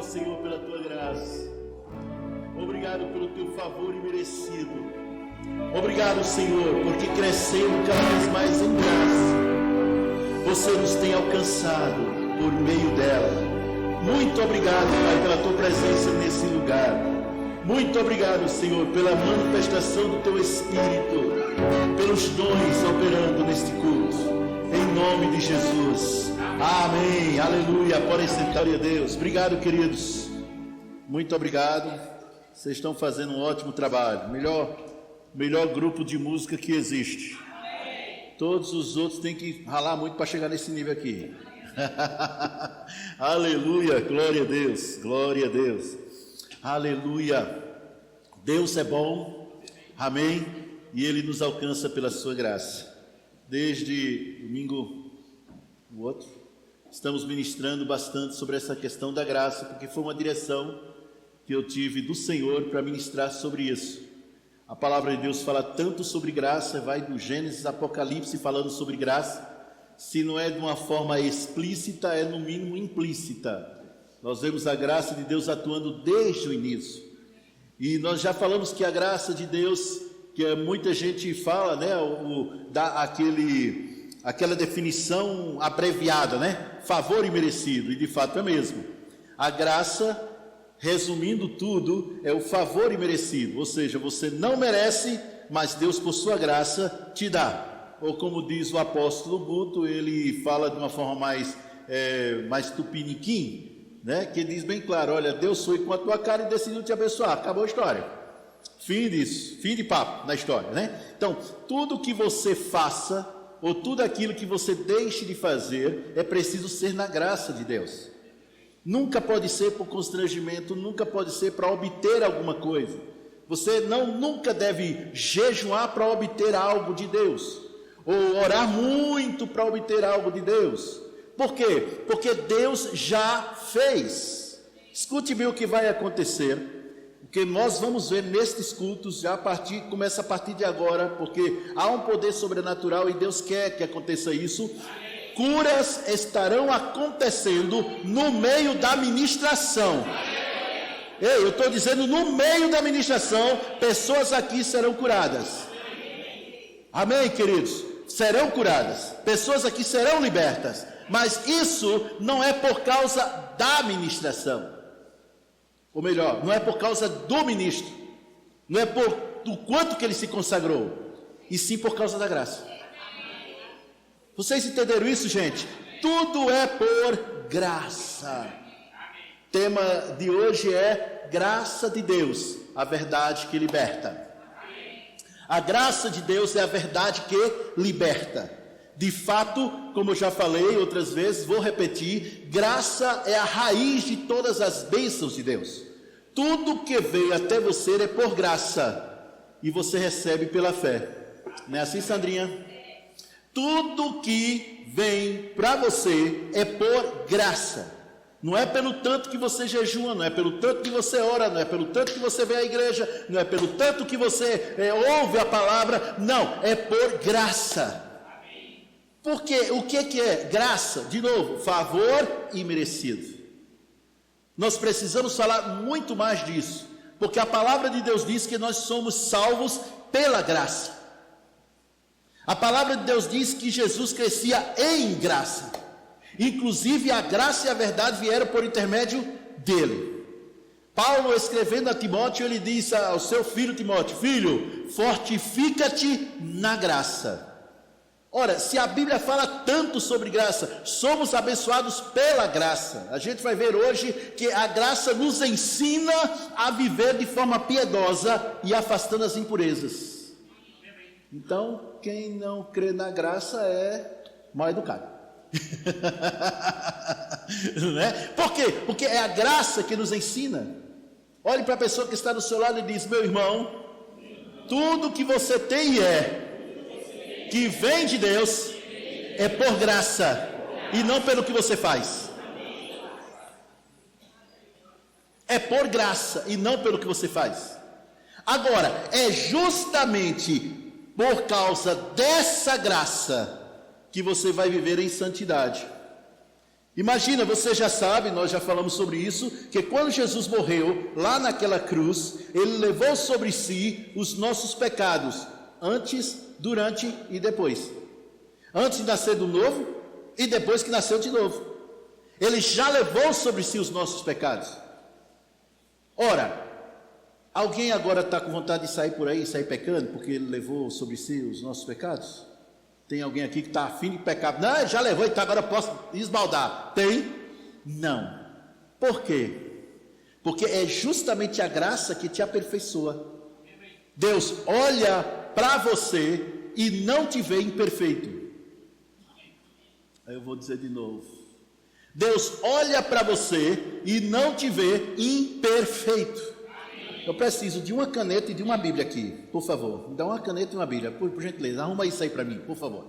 Senhor, pela tua graça. Obrigado pelo teu favor imerecido. Obrigado, Senhor, porque crescendo cada vez mais em graça, você nos tem alcançado por meio dela. Muito obrigado, Pai, pela tua presença nesse lugar. Muito obrigado, Senhor, pela manifestação do teu Espírito, pelos dons operando neste culto. Em nome de Jesus. Amém. Aleluia. Podem sentar, a Deus. Obrigado, queridos. Muito obrigado. Vocês estão fazendo um ótimo trabalho. Melhor grupo de música que existe. Todos os outros têm que ralar muito para chegar nesse nível aqui. Aleluia. Glória a Deus. Glória a Deus. Aleluia. Deus é bom. Amém. E Ele nos alcança pela sua graça. Desde domingo, o outro, estamos ministrando bastante sobre essa questão da graça, porque foi uma direção que eu tive do Senhor para ministrar sobre isso. A palavra de Deus fala tanto sobre graça, vai do Gênesis, Apocalipse falando sobre graça. Se não é de uma forma explícita, é no mínimo implícita. Nós vemos a graça de Deus atuando desde o início. E nós já falamos que a graça de Deus, que muita gente fala, né, dá aquela definição abreviada, né, favor imerecido, e de fato é mesmo. A graça, resumindo tudo, é o favor imerecido, ou seja, você não merece, mas Deus por sua graça te dá. Ou como diz o apóstolo Guto, ele fala de uma forma mais tupiniquim, né, que diz bem claro, olha, Deus foi com a tua cara e decidiu te abençoar, acabou a história. Fim disso, fim de papo na história, né? Então, tudo que você faça, ou tudo aquilo que você deixe de fazer, é preciso ser na graça de Deus. Nunca pode ser por constrangimento, nunca pode ser para obter alguma coisa. Você nunca deve jejuar para obter algo de Deus, ou orar muito para obter algo de Deus. Por quê? Porque Deus já fez. Escute bem o que vai acontecer. Porque nós vamos ver nestes cultos, começa a partir de agora, porque há um poder sobrenatural e Deus quer que aconteça isso. Curas estarão acontecendo no meio da ministração. Ei, eu estou dizendo no meio da ministração, pessoas aqui serão curadas. Amém, queridos? Serão curadas, pessoas aqui serão libertas. Mas isso não é por causa da ministração. Ou melhor, não é por causa do ministro, não é por do quanto que ele se consagrou, e sim por causa da graça. Vocês entenderam isso, gente? Tudo é por graça. O tema de hoje é graça de Deus, a verdade que liberta. A graça de Deus é a verdade que liberta. De fato, como eu já falei outras vezes, vou repetir, graça é a raiz de todas as bênçãos de Deus. Tudo que veio até você é por graça, e você recebe pela fé. Não é assim, Sandrinha? Tudo que vem para você é por graça. Não é pelo tanto que você jejua, não é pelo tanto que você ora, não é pelo tanto que você vem à igreja, não é pelo tanto que você ouve a palavra, não, é por graça. Porque o que é graça? De novo, favor imerecido. Nós precisamos falar muito mais disso, porque a palavra de Deus diz que nós somos salvos pela graça. A palavra de Deus diz que Jesus crescia em graça. Inclusive a graça e a verdade vieram por intermédio dele. Paulo, escrevendo a Timóteo, ele diz ao seu filho Timóteo: filho, fortifica-te na graça. Ora, se a Bíblia fala tanto sobre graça, somos abençoados pela graça. A gente vai ver hoje que a graça nos ensina a viver de forma piedosa e afastando as impurezas. Então, quem não crê na graça é mal educado. Né? Por quê? Porque é a graça que nos ensina. Olhe para a pessoa que está do seu lado e diz: meu irmão, tudo que você tem que vem de Deus é por graça e não pelo que você faz. É por graça e não pelo que você faz. Agora, é justamente por causa dessa graça que você vai viver em santidade. Imagina, você já sabe, nós já falamos sobre isso, que quando Jesus morreu lá naquela cruz, ele levou sobre si os nossos pecados, antes, durante e depois. Antes de nascer do novo e depois que nasceu de novo. Ele já levou sobre si os nossos pecados. Ora, alguém agora está com vontade de sair por aí, sair pecando, porque ele levou sobre si os nossos pecados? Tem alguém aqui que está afim de pecar? Não, já levou, então agora posso esbaldar. Tem? Não. Por quê? Porque é justamente a graça que te aperfeiçoa. Deus olha para você e não te vê imperfeito. Aí eu vou dizer de novo. Deus olha para você e não te vê imperfeito. Eu preciso de uma caneta e de uma Bíblia aqui, por favor. Me dá uma caneta e uma Bíblia, por gentileza. Arruma isso aí para mim, por favor.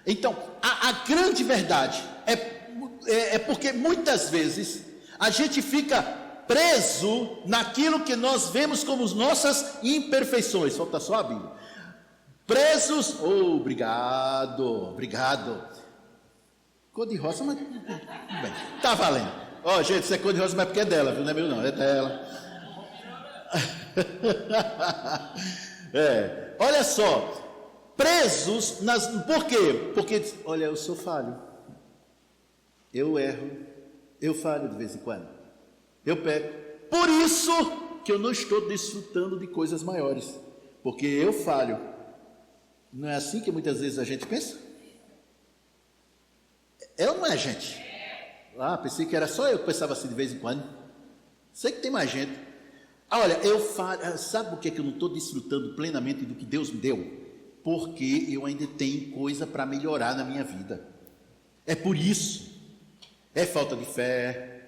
Então, a grande verdade é porque muitas vezes a gente fica preso naquilo que nós vemos como as nossas imperfeições. Falta só a Bíblia. Presos, obrigado. Cor de rosa, mas bem, tá valendo. Ó, gente, isso é cor de rosa, mas porque é dela, viu? Não é meu não, é dela. Olha só, presos por quê? Porque, olha, eu sou falho, eu erro, eu falho de vez em quando, eu peco, por isso que eu não estou desfrutando de coisas maiores, porque eu falho. Não é assim que muitas vezes a gente pensa? É ou não é, gente? Pensei que era só eu que pensava assim de vez em quando. Sei que tem mais gente. Olha, eu falo, sabe por que eu não estou desfrutando plenamente do que Deus me deu? Porque eu ainda tenho coisa para melhorar na minha vida. É por isso. É falta de fé,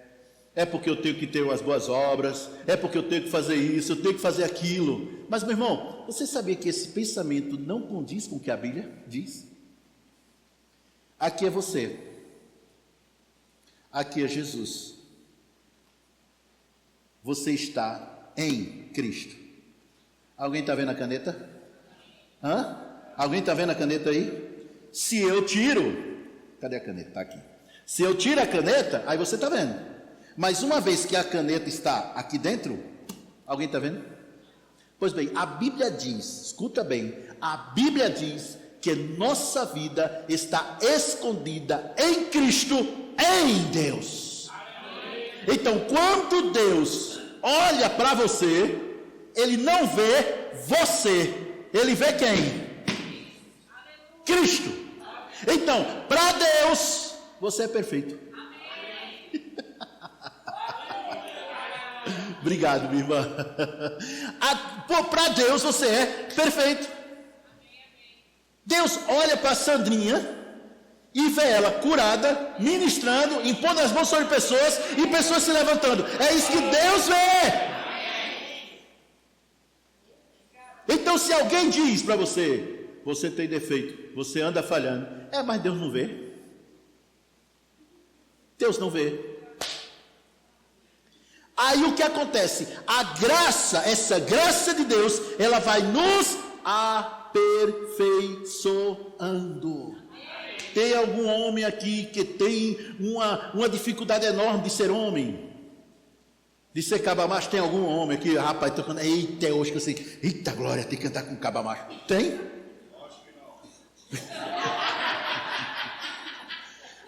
é porque eu tenho que ter as boas obras, é porque eu tenho que fazer isso, eu tenho que fazer aquilo. Mas, meu irmão, você sabia que esse pensamento não condiz com o que a Bíblia diz? Aqui é você. Aqui é Jesus. Você está em Cristo. Alguém está vendo a caneta? Alguém está vendo a caneta aí? Se eu tiro, cadê a caneta? Está aqui. Se eu tiro a caneta, aí você está vendo. Mas uma vez que a caneta está aqui dentro, alguém está vendo? Pois bem, a Bíblia diz, escuta bem, a Bíblia diz que nossa vida está escondida em Cristo, em Deus. Então, quando Deus olha para você, Ele não vê você, Ele vê quem? Cristo. Então, para Deus, você é perfeito. Obrigado, minha irmã. Para Deus, você é perfeito. Deus olha para a Sandrinha e vê ela curada, ministrando, impondo as mãos sobre pessoas e pessoas se levantando. É isso que Deus vê. Então, se alguém diz para você, você tem defeito, você anda falhando, mas Deus não vê. Deus não vê. Aí o que acontece? A graça, essa graça de Deus, ela vai nos aperfeiçoando. Tem algum homem aqui que tem uma dificuldade enorme de ser homem? De ser cabamacho? Tem algum homem aqui, rapaz, tocando, eita, é hoje que eu sei, eita glória, tem que andar com cabamacho. Tem? Acho que não.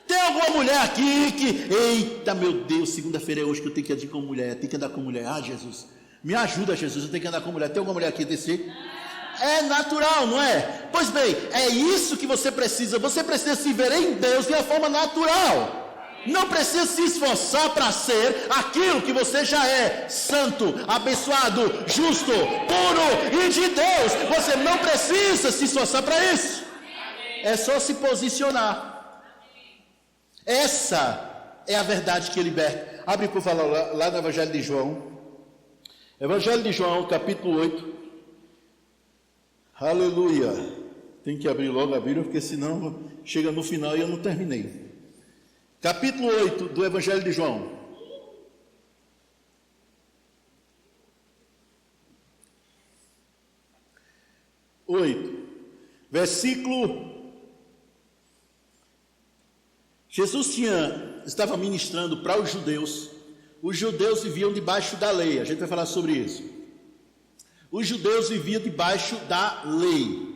Tem alguma mulher aqui que, eita meu Deus, segunda-feira é hoje que eu tenho que andar com mulher, tenho que andar com mulher. Jesus, me ajuda, Jesus, eu tenho que andar com mulher. Tem alguma mulher aqui desse? É natural, não é? Pois bem, é isso que você precisa se ver em Deus de uma forma natural. Não precisa se esforçar para ser aquilo que você já é: santo, abençoado, justo, puro e de Deus. Você não precisa se esforçar para isso. É só se posicionar. Essa é a verdade que liberta. Abre por favor lá no Evangelho de João. Evangelho de João, capítulo 8. Aleluia. Tem que abrir logo a Bíblia, porque senão chega no final e eu não terminei. Capítulo 8 do Evangelho de João. Versículo. Jesus tinha estava ministrando para os judeus. Os judeus viviam debaixo da lei, a gente vai falar sobre isso. Os judeus viviam debaixo da lei,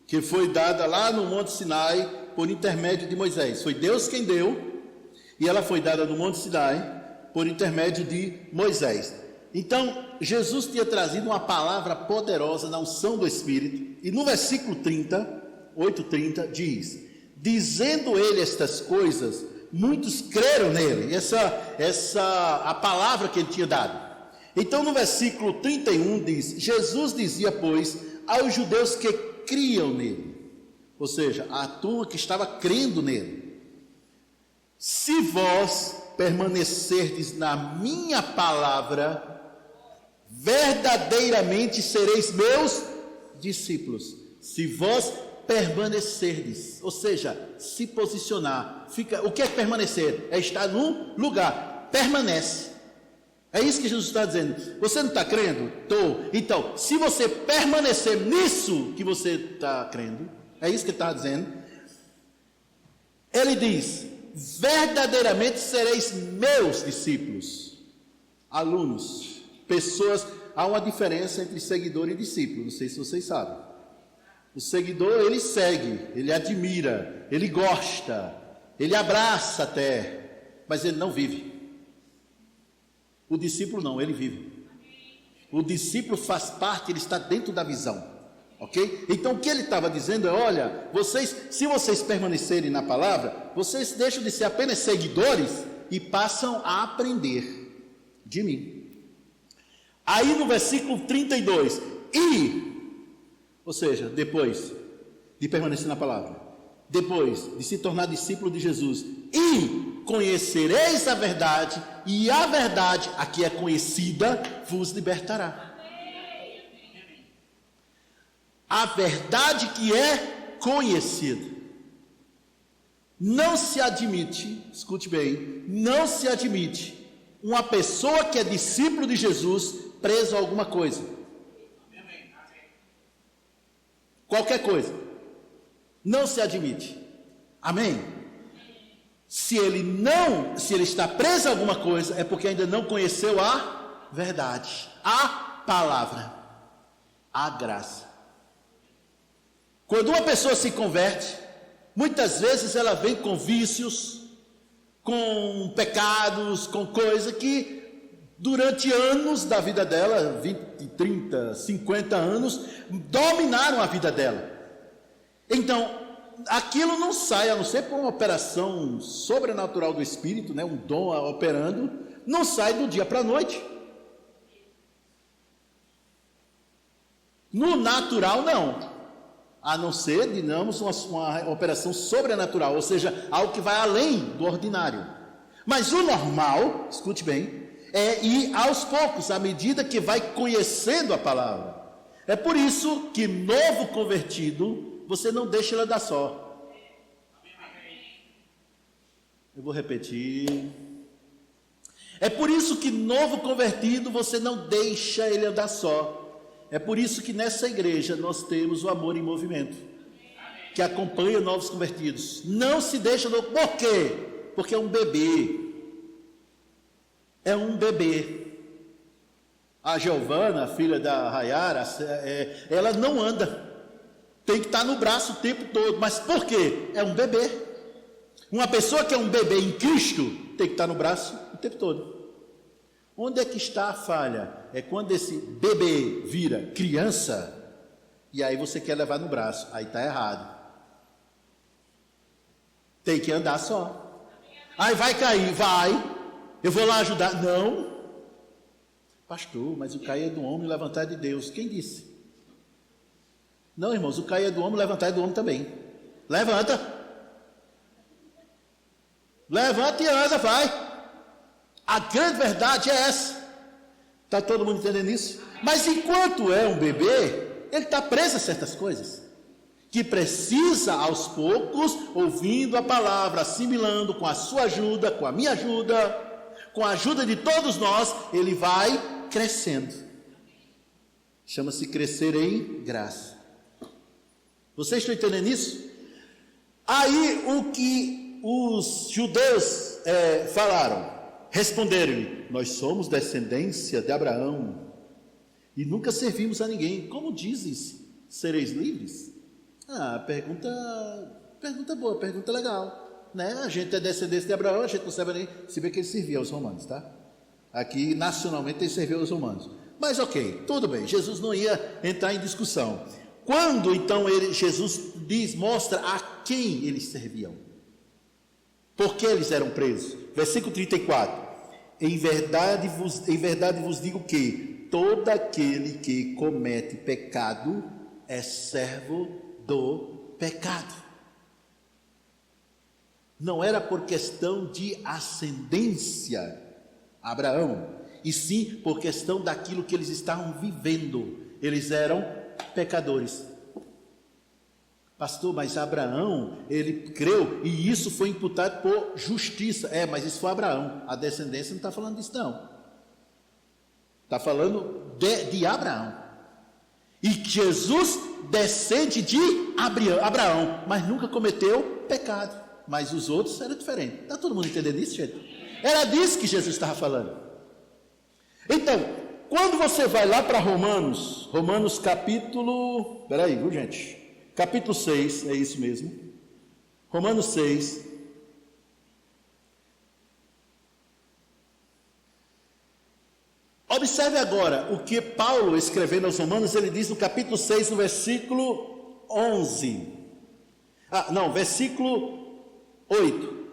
que foi dada lá no Monte Sinai por intermédio de Moisés. Foi Deus quem deu, e ela foi dada no Monte Sinai por intermédio de Moisés. Então, Jesus tinha trazido uma palavra poderosa na unção do Espírito, e no versículo 8:30 diz: dizendo ele estas coisas, muitos creram nele. A palavra que ele tinha dado. Então no versículo 31 diz: Jesus dizia, pois, aos judeus que criam nele, ou seja, a turma que estava crendo nele: se vós permanecerdes na minha palavra, verdadeiramente sereis meus discípulos. Se vós permanecerdes, ou seja, se posicionar. O que é permanecer? É estar num lugar. Permanece. É isso que Jesus está dizendo. Você não está crendo? Estou. Então, se você permanecer nisso que você está crendo, é isso que ele está dizendo. Ele diz: verdadeiramente sereis meus discípulos, alunos, pessoas. Há uma diferença entre seguidor e discípulo, não sei se vocês sabem. O seguidor, ele segue, ele admira, ele gosta, ele abraça até, mas ele não vive. O discípulo não, ele vive. O discípulo faz parte, ele está dentro da visão, ok? Então o que ele estava dizendo é: olha, se vocês permanecerem na palavra, vocês deixam de ser apenas seguidores e passam a aprender de mim. Aí no versículo 32, ou seja, depois de permanecer na palavra, depois de se tornar discípulo de Jesus, e conhecereis a verdade, e a verdade, a que é conhecida, vos libertará. A verdade que é conhecida. Não se admite, escute bem, não se admite uma pessoa que é discípulo de Jesus preso a alguma coisa. Qualquer coisa. Não se admite. Amém? Se ele está preso a alguma coisa, é porque ainda não conheceu a verdade, a palavra, a graça. Quando uma pessoa se converte, muitas vezes ela vem com vícios, com pecados, com coisa que durante anos da vida dela, 20, 30, 50 anos, dominaram a vida dela. Então, aquilo não sai, a não ser por uma operação sobrenatural do Espírito, né, um dom operando, não sai do dia para a noite. No natural, não. A não ser, digamos, uma operação sobrenatural, ou seja, algo que vai além do ordinário. Mas o normal, escute bem, é ir aos poucos, à medida que vai conhecendo a palavra. É por isso que novo convertido, você não deixa ele andar só. Eu vou repetir. É por isso que novo convertido, você não deixa ele andar só. É por isso que nessa igreja nós temos o Amor em Movimento, que acompanha novos convertidos. Não se deixa. Por quê? Porque é um bebê. É um bebê. A Giovana, filha da Rayara, ela não anda. Tem que estar no braço o tempo todo. Mas por quê? É um bebê. Uma pessoa que é um bebê em Cristo tem que estar no braço o tempo todo. Onde é que está a falha? É quando esse bebê vira criança e aí você quer levar no braço. Aí está errado. Tem que andar só. Aí vai cair, vai. Eu vou lá ajudar. Não. Pastor, mas o cair é do homem e levantar é de Deus. Quem disse? Não, irmãos, o cair é do homem e levantar é do homem também. Levanta. Levanta e anda, vai. A grande verdade é essa. Está todo mundo entendendo isso? Mas enquanto é um bebê, ele está preso a certas coisas, que precisa aos poucos, ouvindo a palavra, assimilando com a sua ajuda, com a minha ajuda, com a ajuda de todos nós, ele vai crescendo. Chama-se crescer em graça. Vocês estão entendendo isso? Aí o que os judeus falaram, responderam-lhe: nós somos descendência de Abraão e nunca servimos a ninguém. Como dizes, sereis livres? Pergunta boa, pergunta legal, né? A gente é descendência de Abraão, a gente não serve a ninguém. Se bem que ele servia aos romanos, tá? Aqui, nacionalmente, ele serviu aos romanos. Mas ok, tudo bem, Jesus não ia entrar em discussão. Quando então Jesus mostra a quem eles serviam, por que eles eram presos. Versículo 34: em verdade vos digo que todo aquele que comete pecado é servo do pecado. Não era por questão de ascendência Abraão, e sim por questão daquilo que eles estavam vivendo. Eles eram pecadores. Pastor, mas Abraão, ele creu, e isso foi imputado por justiça. Mas isso foi Abraão, a descendência não está falando disso não. Está falando de Abraão. E Jesus descende de Abraão, mas nunca cometeu pecado. Mas os outros eram diferentes. Está todo mundo entendendo isso, gente? Era disso que Jesus estava falando. Então, quando você vai lá para Romanos capítulo... Espera aí, viu, gente? Capítulo 6, é isso mesmo. Romanos 6. Observe agora o que Paulo, escrevendo aos Romanos, ele diz no capítulo 6, no versículo 11. Versículo 8.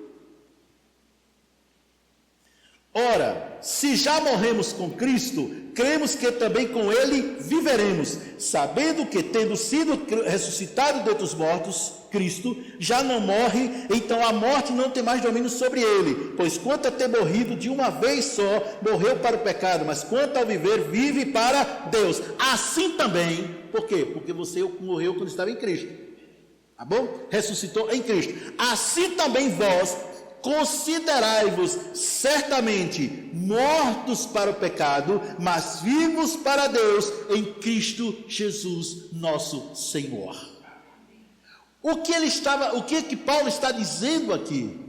Ora, se já morremos com Cristo, cremos que também com Ele viveremos, sabendo que, tendo sido ressuscitado dentre os mortos, Cristo já não morre, então a morte não tem mais domínio sobre Ele, pois quanto a ter morrido de uma vez só, morreu para o pecado, mas quanto ao viver, vive para Deus. Assim também, por quê? Porque você morreu quando estava em Cristo, tá bom? Ressuscitou em Cristo. Assim também vós, considerai-vos certamente mortos para o pecado, mas vivos para Deus em Cristo Jesus nosso Senhor. O que Paulo está dizendo aqui?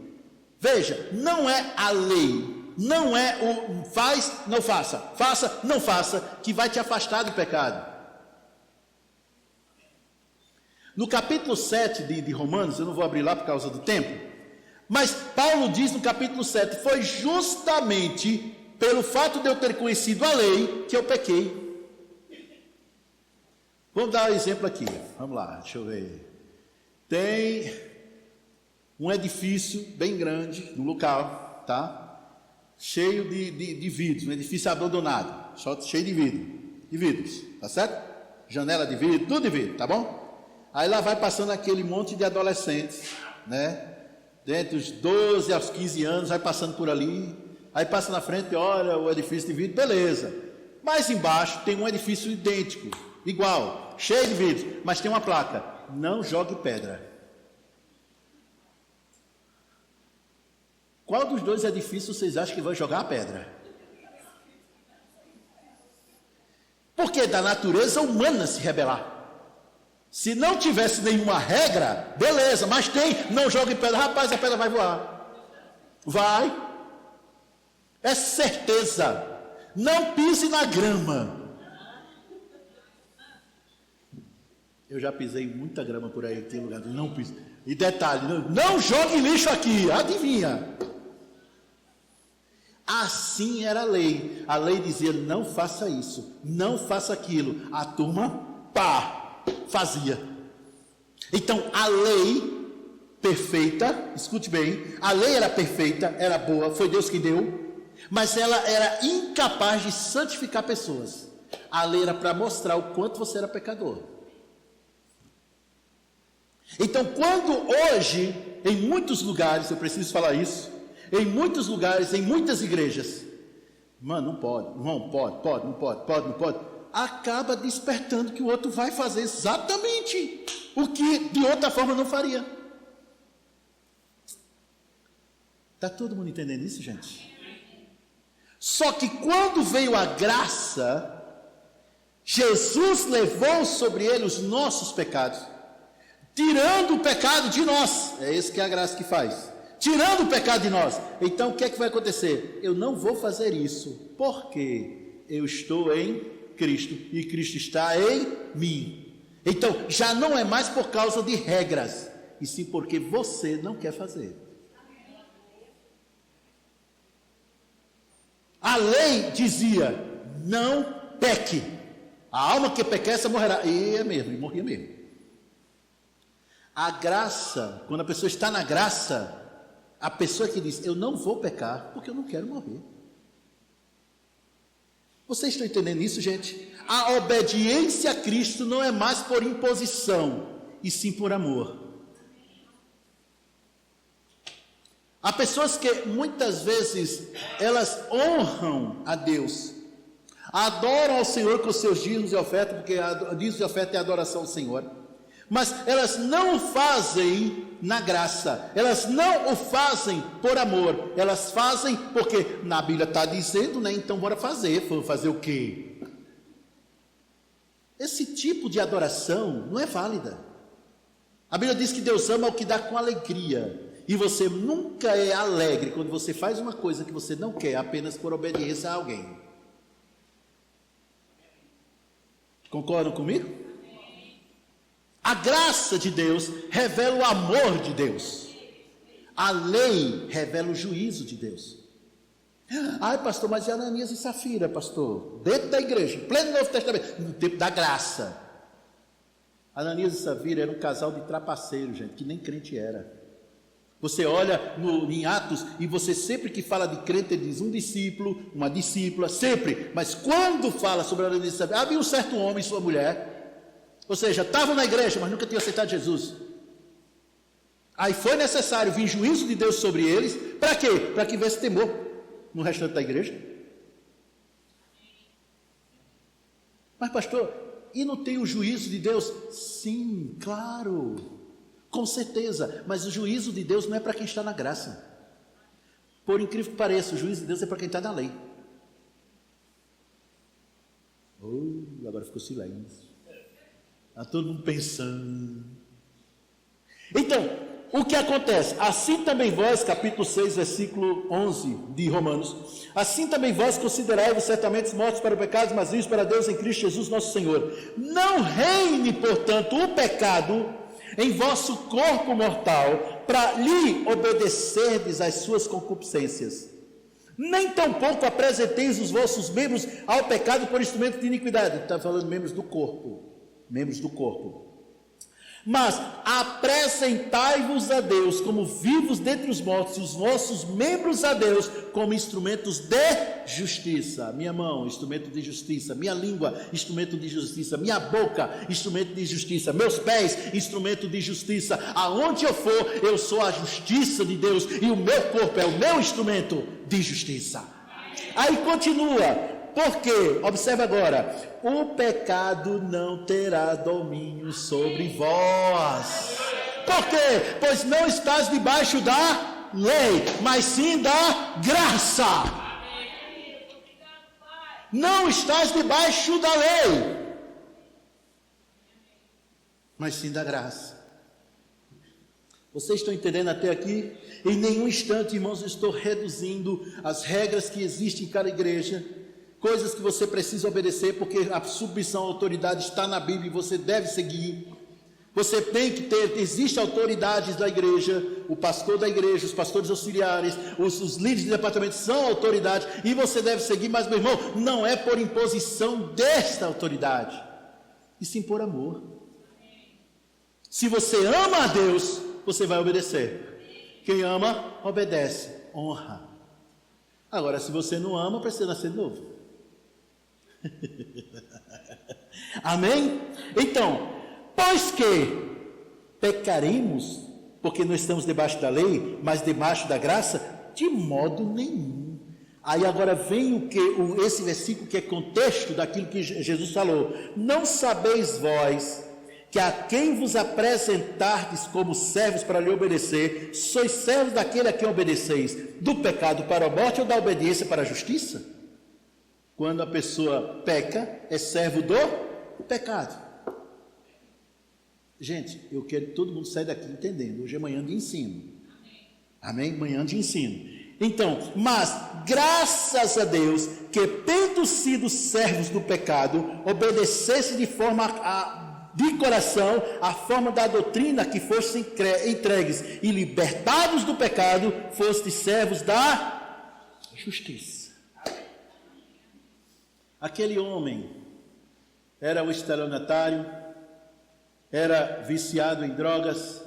Veja, não é a lei, não é o faz, não faça, faça, não faça, que vai te afastar do pecado. No capítulo 7 de Romanos, eu não vou abrir lá por causa do tempo, mas Paulo diz no capítulo 7, foi justamente pelo fato de eu ter conhecido a lei que eu pequei. Vamos dar um exemplo aqui, vamos lá, deixa eu ver. Tem um edifício bem grande no local, tá? Cheio de vidros, um edifício abandonado, só cheio de vidros, tá certo? Janela de vidro, tudo de vidro, tá bom? Aí lá vai passando aquele monte de adolescentes, né? Dentre os 12 aos 15 anos, vai passando por ali, aí passa na frente, olha o edifício de vidro, beleza. Mais embaixo tem um edifício idêntico, igual, cheio de vidros, mas tem uma placa: não jogue pedra. Qual dos dois edifícios vocês acham que vai jogar a pedra? Porque é da natureza humana se rebelar. Se não tivesse nenhuma regra, beleza, mas tem, não jogue pedra, rapaz, a pedra vai voar. Vai. É certeza. Não pise na grama. Eu já pisei muita grama por aí, tem lugar, não pise. E detalhe, não jogue lixo aqui, adivinha? Assim era a lei. A lei dizia: não faça isso, não faça aquilo. A turma, fazia. Então a lei perfeita, escute bem, a lei era perfeita, era boa, foi Deus que deu, mas ela era incapaz de santificar pessoas. A lei era para mostrar o quanto você era pecador. Então, quando hoje, em muitos lugares, eu preciso falar isso, em muitos lugares, em muitas igrejas, não pode, não pode, acaba despertando que o outro vai fazer exatamente o que de outra forma não faria. Está todo mundo entendendo isso, gente? Só que quando veio a graça, Jesus levou sobre ele os nossos pecados, tirando o pecado de nós. É isso que é a graça que faz. tirando o pecado de nós. Então o que é que vai acontecer? Eu não vou fazer isso, porque eu estou em Cristo e Cristo está em mim. Então já não é mais por causa de regras, e sim porque você não quer fazer. A lei dizia: não peque, a alma que pecar essa morrerá. E é mesmo, e morria mesmo. A graça, quando a pessoa está na graça, a pessoa que diz: eu não vou pecar porque eu não quero morrer. Vocês estão entendendo isso, gente? A obediência a Cristo não é mais por imposição, e sim por amor. Há pessoas que muitas vezes elas honram a Deus, adoram ao Senhor com seus dízimos e ofertas, porque dízimos e oferta é a adoração ao Senhor, mas elas não o fazem na graça, elas não o fazem por amor, elas fazem porque na Bíblia está dizendo, né? Então bora fazer. Fazer o quê? Esse tipo de adoração não é válida. A Bíblia diz que Deus ama o que dá com alegria. E você nunca é alegre quando você faz uma coisa que você não quer apenas por obediência a alguém. Concordam comigo? A graça de Deus revela o amor de Deus. A lei revela o juízo de Deus. Ai, pastor, mas e Ananias e Safira, pastor? Dentro da igreja, pleno Novo Testamento, no tempo da graça. Ananias e Safira eram um casal de trapaceiros, gente, que nem crente era. Você olha em Atos e você sempre que fala de crente, ele diz um discípulo, uma discípula, sempre. Mas quando fala sobre Ananias e Safira, havia um certo homem e sua mulher, ou seja, estavam na igreja, mas nunca tinham aceitado Jesus. Aí foi necessário vir juízo de Deus sobre eles, para quê? Para que viesse temor no restante da igreja. Mas pastor, e não tem o juízo de Deus? Sim, claro. Com certeza, mas o juízo de Deus não é para quem está na graça. Por incrível que pareça, o juízo de Deus é para quem está na lei. Agora ficou silêncio. Está todo mundo pensando. Então, o que acontece? Assim também vós, capítulo 6, versículo 11 de Romanos. Assim também vós considerai-vos certamente mortos para o pecado, mas vivos para Deus em Cristo Jesus nosso Senhor. Não reine, portanto, o pecado em vosso corpo mortal, para lhe obedecerdes às suas concupiscências. Nem tampouco apresenteis os vossos membros ao pecado por instrumento de iniquidade. Está falando membros do corpo. Membros do corpo. Mas apresentai-vos a Deus como vivos dentre os mortos, e os vossos membros a Deus como instrumentos de justiça. Minha mão, instrumento de justiça. Minha língua, instrumento de justiça. Minha boca, instrumento de justiça. Meus pés, instrumento de justiça. Aonde eu for, eu sou a justiça de Deus, e o meu corpo é o meu instrumento de justiça. Aí continua. Porque, observe agora, o pecado não terá domínio sobre vós. Por quê? Pois não estás debaixo da lei, mas sim da graça. Não estás debaixo da lei, mas sim da graça. Vocês estão entendendo até aqui? Em nenhum instante, irmãos, eu estou reduzindo as regras que existem em cada igreja, coisas que você precisa obedecer, porque a submissão à autoridade está na Bíblia e você deve seguir. Você tem que ter, existem autoridades da igreja, o pastor da igreja, os pastores auxiliares, os líderes de departamento são autoridades, e você deve seguir, mas meu irmão, não é por imposição desta autoridade, e sim por amor. Se você ama a Deus, você vai obedecer. Quem ama, obedece, honra. Agora, se você não ama, precisa nascer de novo. Amém? Então, pois que pecaremos, porque não estamos debaixo da lei, mas debaixo da graça, de modo nenhum. Aí agora vem esse versículo que é contexto daquilo que Jesus falou. Não sabeis vós que a quem vos apresentardes como servos para lhe obedecer, sois servos daquele a quem obedeceis, do pecado para a morte ou da obediência para a justiça? Quando a pessoa peca, é servo do pecado. Gente, eu quero que todo mundo saia daqui entendendo. Hoje é manhã de ensino. Amém? Manhã de ensino. Então, mas graças a Deus que, tendo sido servos do pecado, obedecesse de coração a forma da doutrina que fossem entregues e libertados do pecado, fostes servos da justiça. Aquele homem era o estelionatário, era viciado em drogas,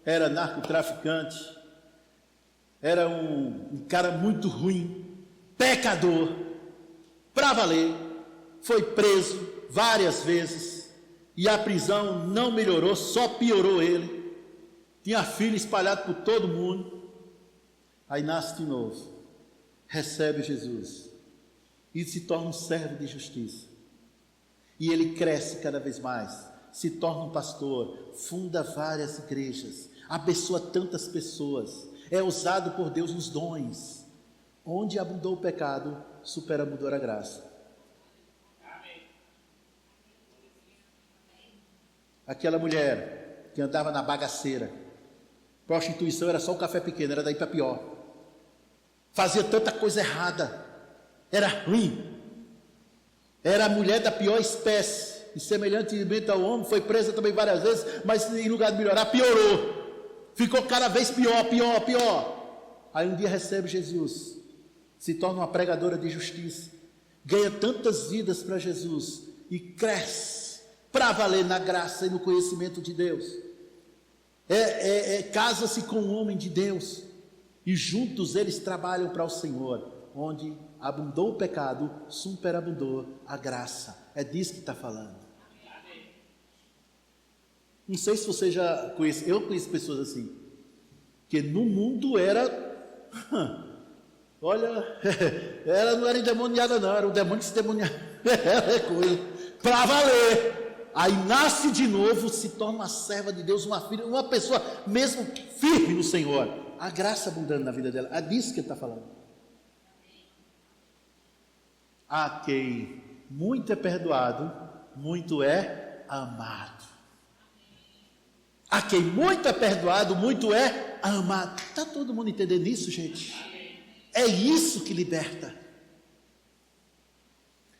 era narcotraficante, era um cara muito ruim, pecador, para valer, foi preso várias vezes, e a prisão não melhorou, só piorou ele, tinha filho espalhado por todo mundo. Aí nasce de novo, recebe Jesus, e se torna um servo de justiça, e ele cresce cada vez mais, se torna um pastor, funda várias igrejas, abençoa tantas pessoas, é usado por Deus nos dons. Onde abundou o pecado, superabundou a graça. Aquela mulher que andava na bagaceira, prostituição era só o café pequeno, era daí para pior. Fazia tanta coisa errada, era ruim, era a mulher da pior espécie, e semelhantemente ao homem, foi presa também várias vezes, mas em lugar de melhorar, piorou. Ficou cada vez pior. Aí um dia recebe Jesus, se torna uma pregadora de justiça, ganha tantas vidas para Jesus e cresce para valer na graça e no conhecimento de Deus. Casa-se com um homem de Deus e juntos eles trabalham para o Senhor. Onde abundou o pecado, superabundou a graça. É disso que está falando. Não sei se você já conhece, eu conheço pessoas assim, que no mundo ela não era endemoniada não, era um demônio que se demoniava, para valer. Aí nasce de novo, se torna uma serva de Deus, uma filha, uma pessoa mesmo firme no Senhor, a graça abundando na vida dela, é disso que ele está falando. A quem muito é perdoado, muito é amado. A quem muito é perdoado, muito é amado. Está todo mundo entendendo isso, gente? É isso que liberta.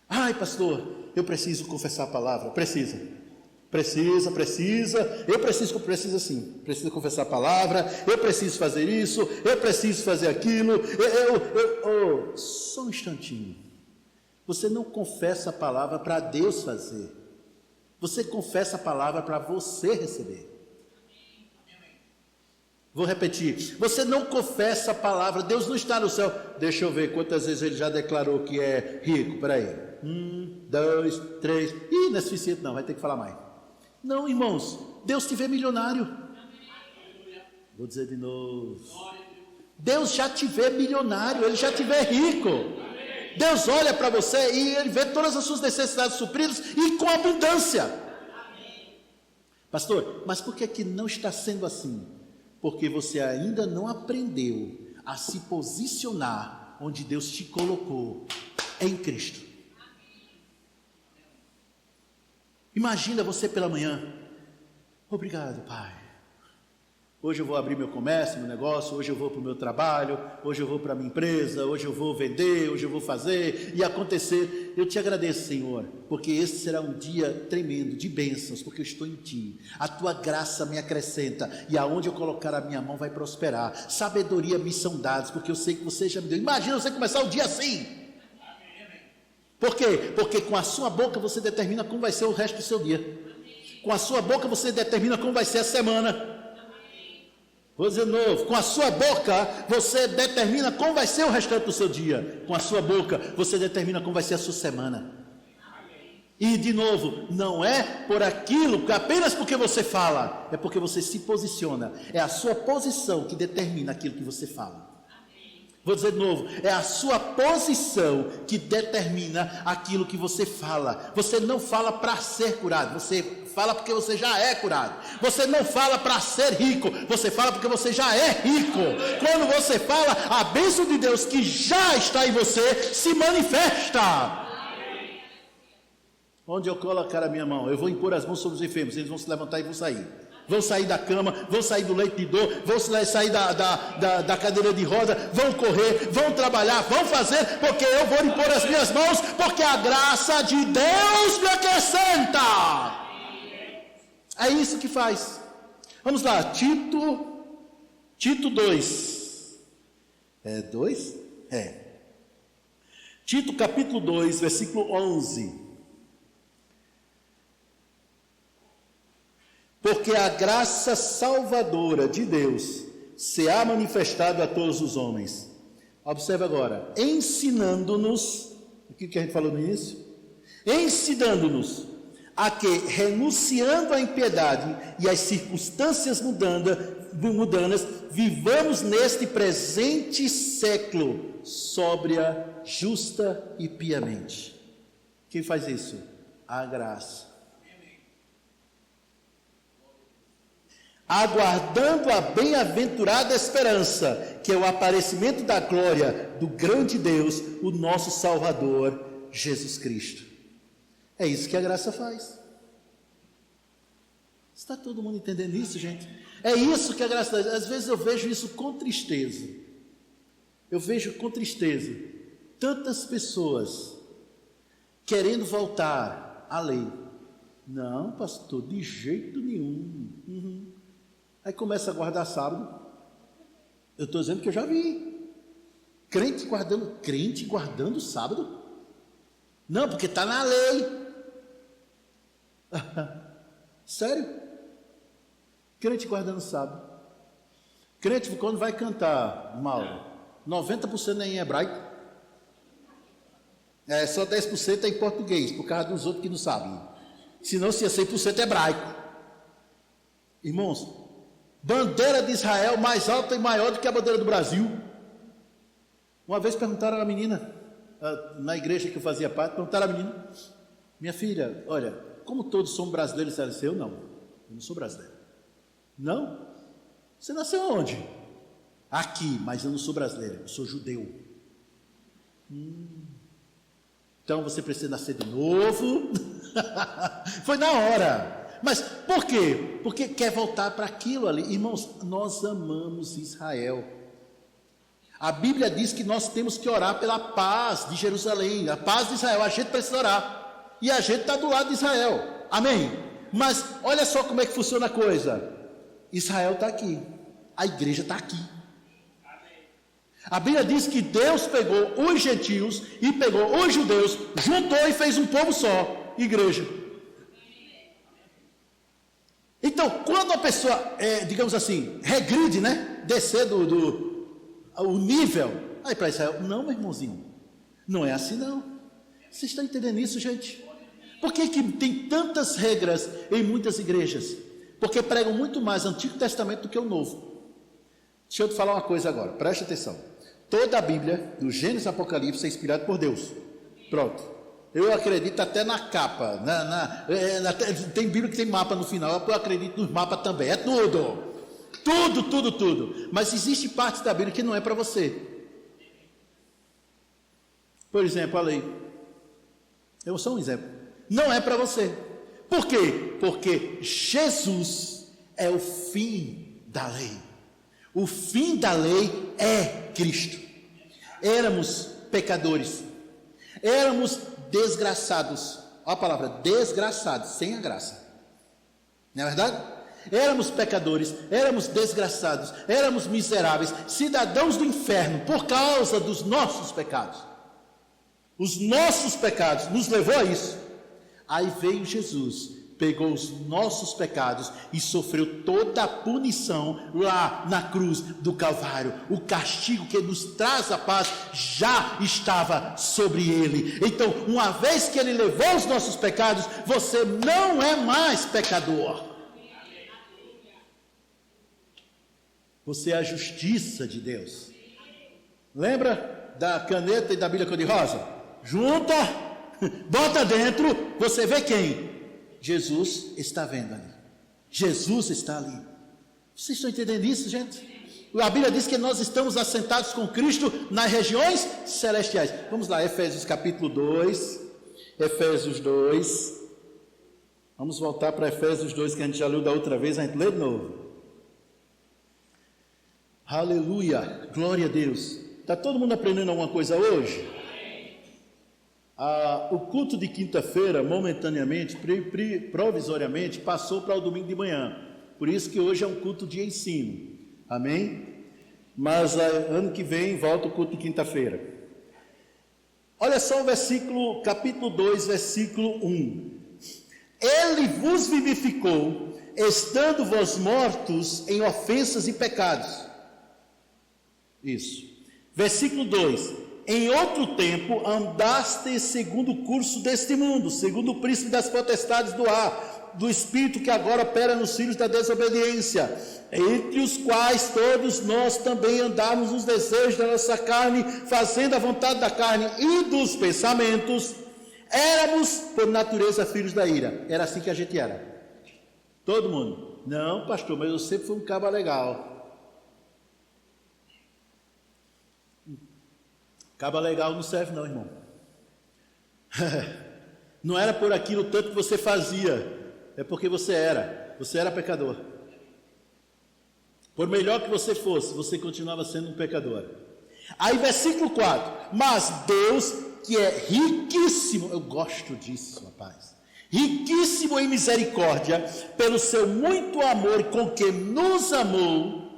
Ai, pastor, eu preciso confessar a palavra. Precisa sim. Precisa confessar a palavra, eu preciso fazer isso, eu preciso fazer aquilo. Só um instantinho. Você não confessa a palavra para Deus fazer. Você confessa a palavra para você receber. Vou repetir, você não confessa a palavra, Deus não está no céu. Deixa eu ver quantas vezes ele já declarou que é rico. Peraí, 1, 2, 3, não é suficiente não, vai ter que falar mais. Não, irmãos, Deus te vê milionário. Vou dizer de novo, Deus já te vê milionário, Ele já te vê rico. Deus olha para você e Ele vê todas as suas necessidades supridas e com abundância. Pastor, mas por que não está sendo assim? Porque você ainda não aprendeu a se posicionar onde Deus te colocou, em Cristo. Imagina você pela manhã, obrigado, Pai. Hoje eu vou abrir meu comércio, meu negócio, hoje eu vou para o meu trabalho, hoje eu vou para a minha empresa, hoje eu vou vender, hoje eu vou fazer e acontecer. Eu te agradeço, Senhor, porque esse será um dia tremendo de bênçãos, porque eu estou em Ti. A Tua graça me acrescenta e aonde eu colocar a minha mão vai prosperar. Sabedoria me são dados, porque eu sei que você já me deu. Imagina você começar o dia assim. Por quê? Porque com a sua boca você determina como vai ser o resto do seu dia. Com a sua boca você determina como vai ser a semana. Vou dizer de novo, com a sua boca você determina como vai ser o restante do seu dia. Com a sua boca você determina como vai ser a sua semana. E de novo, não é por aquilo, apenas porque você fala, é porque você se posiciona. É a sua posição que determina aquilo que você fala. Vou dizer de novo, é a sua posição que determina aquilo que você fala. Você não fala para ser curado, você fala porque você já é curado. Você não fala para ser rico, você fala porque você já é rico. Quando você fala, a bênção de Deus que já está em você se manifesta. Onde eu colocar a minha mão, eu vou impor as mãos sobre os enfermos, eles vão se levantar e vão sair. vão sair da cama, vão sair do leito de dor, vão sair da cadeira de roda, vão correr, vão trabalhar, vão fazer, porque eu vou impor as minhas mãos, porque a graça de Deus me acrescenta. É isso que faz. Vamos lá, Tito 2. É 2? É. Tito capítulo 2, versículo 11. Porque a graça salvadora de Deus se há manifestado a todos os homens. Observe agora, ensinando-nos, o que a gente falou no início? Ensinando-nos a que, renunciando à impiedade e às circunstâncias mundanas, vivamos neste presente século sóbria, justa e piamente. Quem faz isso? A graça. Aguardando a bem-aventurada esperança, que é o aparecimento da glória do grande Deus, o nosso Salvador, Jesus Cristo. É isso que a graça faz. Está todo mundo entendendo isso, gente? É isso que a graça faz. Às vezes eu vejo isso com tristeza. Eu vejo com tristeza tantas pessoas querendo voltar à lei. Não, pastor, de jeito nenhum. Aí começa a guardar sábado. Eu estou dizendo que eu já vi crente guardando sábado. Não, porque está na lei. Sério? Crente guardando sábado. Crente quando vai cantar, Mauro, 90% é em hebraico. Só 10% é em português, por causa dos outros que não sabem. Senão se é 100% hebraico. Irmãos, bandeira de Israel mais alta e maior do que a bandeira do Brasil. Uma vez perguntaram à menina, na igreja que eu fazia parte, perguntaram à menina: minha filha, olha, como todos somos brasileiros, ela disse: eu não sou brasileiro. Não? Você nasceu onde? Aqui, mas eu não sou brasileiro, eu sou judeu. Então você precisa nascer de novo. Foi na hora. Mas por quê? Porque quer voltar para aquilo ali. Irmãos, nós amamos Israel. A Bíblia diz que nós temos que orar pela paz de Jerusalém, a paz de Israel. A gente precisa orar. E a gente está do lado de Israel. Amém? Mas olha só como é que funciona a coisa. Israel está aqui. A igreja está aqui. A Bíblia diz que Deus pegou os gentios e pegou os judeus, juntou e fez um povo só. Igreja. Então, quando a pessoa, digamos assim, regride, né? Descer o nível, aí para Israel, não, meu irmãozinho, não é assim não. Vocês estão entendendo isso, gente? Por que tem tantas regras em muitas igrejas? Porque pregam muito mais o Antigo Testamento do que o Novo. Deixa eu te falar uma coisa agora, preste atenção. Toda a Bíblia, do Gênesis ao Apocalipse, é inspirada por Deus. Pronto. Eu acredito até na capa, tem Bíblia que tem mapa no final, eu acredito nos mapas também, é tudo, mas existe parte da Bíblia que não é para você. Por exemplo, a lei, eu sou um exemplo, não é para você. Por quê? Porque Jesus é o fim da lei. O fim da lei é Cristo. Éramos pecadores, éramos desgraçados. Olha a palavra, desgraçados, sem a graça. Não é verdade? Éramos pecadores, éramos desgraçados, éramos miseráveis, cidadãos do inferno, por causa dos nossos pecados. Os nossos pecados nos levou a isso. Aí veio Jesus, pegou os nossos pecados e sofreu toda a punição lá na cruz do Calvário. O castigo que nos traz a paz já estava sobre ele. Então, uma vez que ele levou os nossos pecados, você não é mais pecador. Você é a justiça de Deus. Lembra da caneta e da Bíblia cor-de-rosa? Junta, bota dentro, você vê quem? Jesus está vendo ali. Jesus está ali. Vocês estão entendendo isso, gente? A Bíblia diz que nós estamos assentados com Cristo nas regiões celestiais. Vamos lá, Efésios capítulo 2. Efésios 2. Vamos voltar para Efésios 2, que a gente já leu da outra vez, a gente lê de novo. Aleluia, glória a Deus. Está todo mundo aprendendo alguma coisa hoje? O culto de quinta-feira, momentaneamente, provisoriamente, passou para o domingo de manhã. Por isso que hoje é um culto de ensino. Amém? Mas ano que vem volta o culto de quinta-feira. Olha só o versículo, capítulo 2, versículo 1. Ele vos vivificou, estando vós mortos em ofensas e pecados. Isso. Versículo 2. Em outro tempo andastes segundo o curso deste mundo, segundo o príncipe das potestades do ar, do espírito que agora opera nos filhos da desobediência, entre os quais todos nós também andávamos nos desejos da nossa carne, fazendo a vontade da carne e dos pensamentos. Éramos, por natureza, filhos da ira. Era assim que a gente era. Todo mundo. Não, pastor, mas eu sempre fui um caba legal. Caba legal não serve não, irmão. Não era por aquilo tanto que você fazia. É porque você era pecador. Por melhor que você fosse, você continuava sendo um pecador. Aí versículo 4. Mas Deus, que é riquíssimo, eu gosto disso, rapaz, riquíssimo em misericórdia, pelo seu muito amor com que nos amou,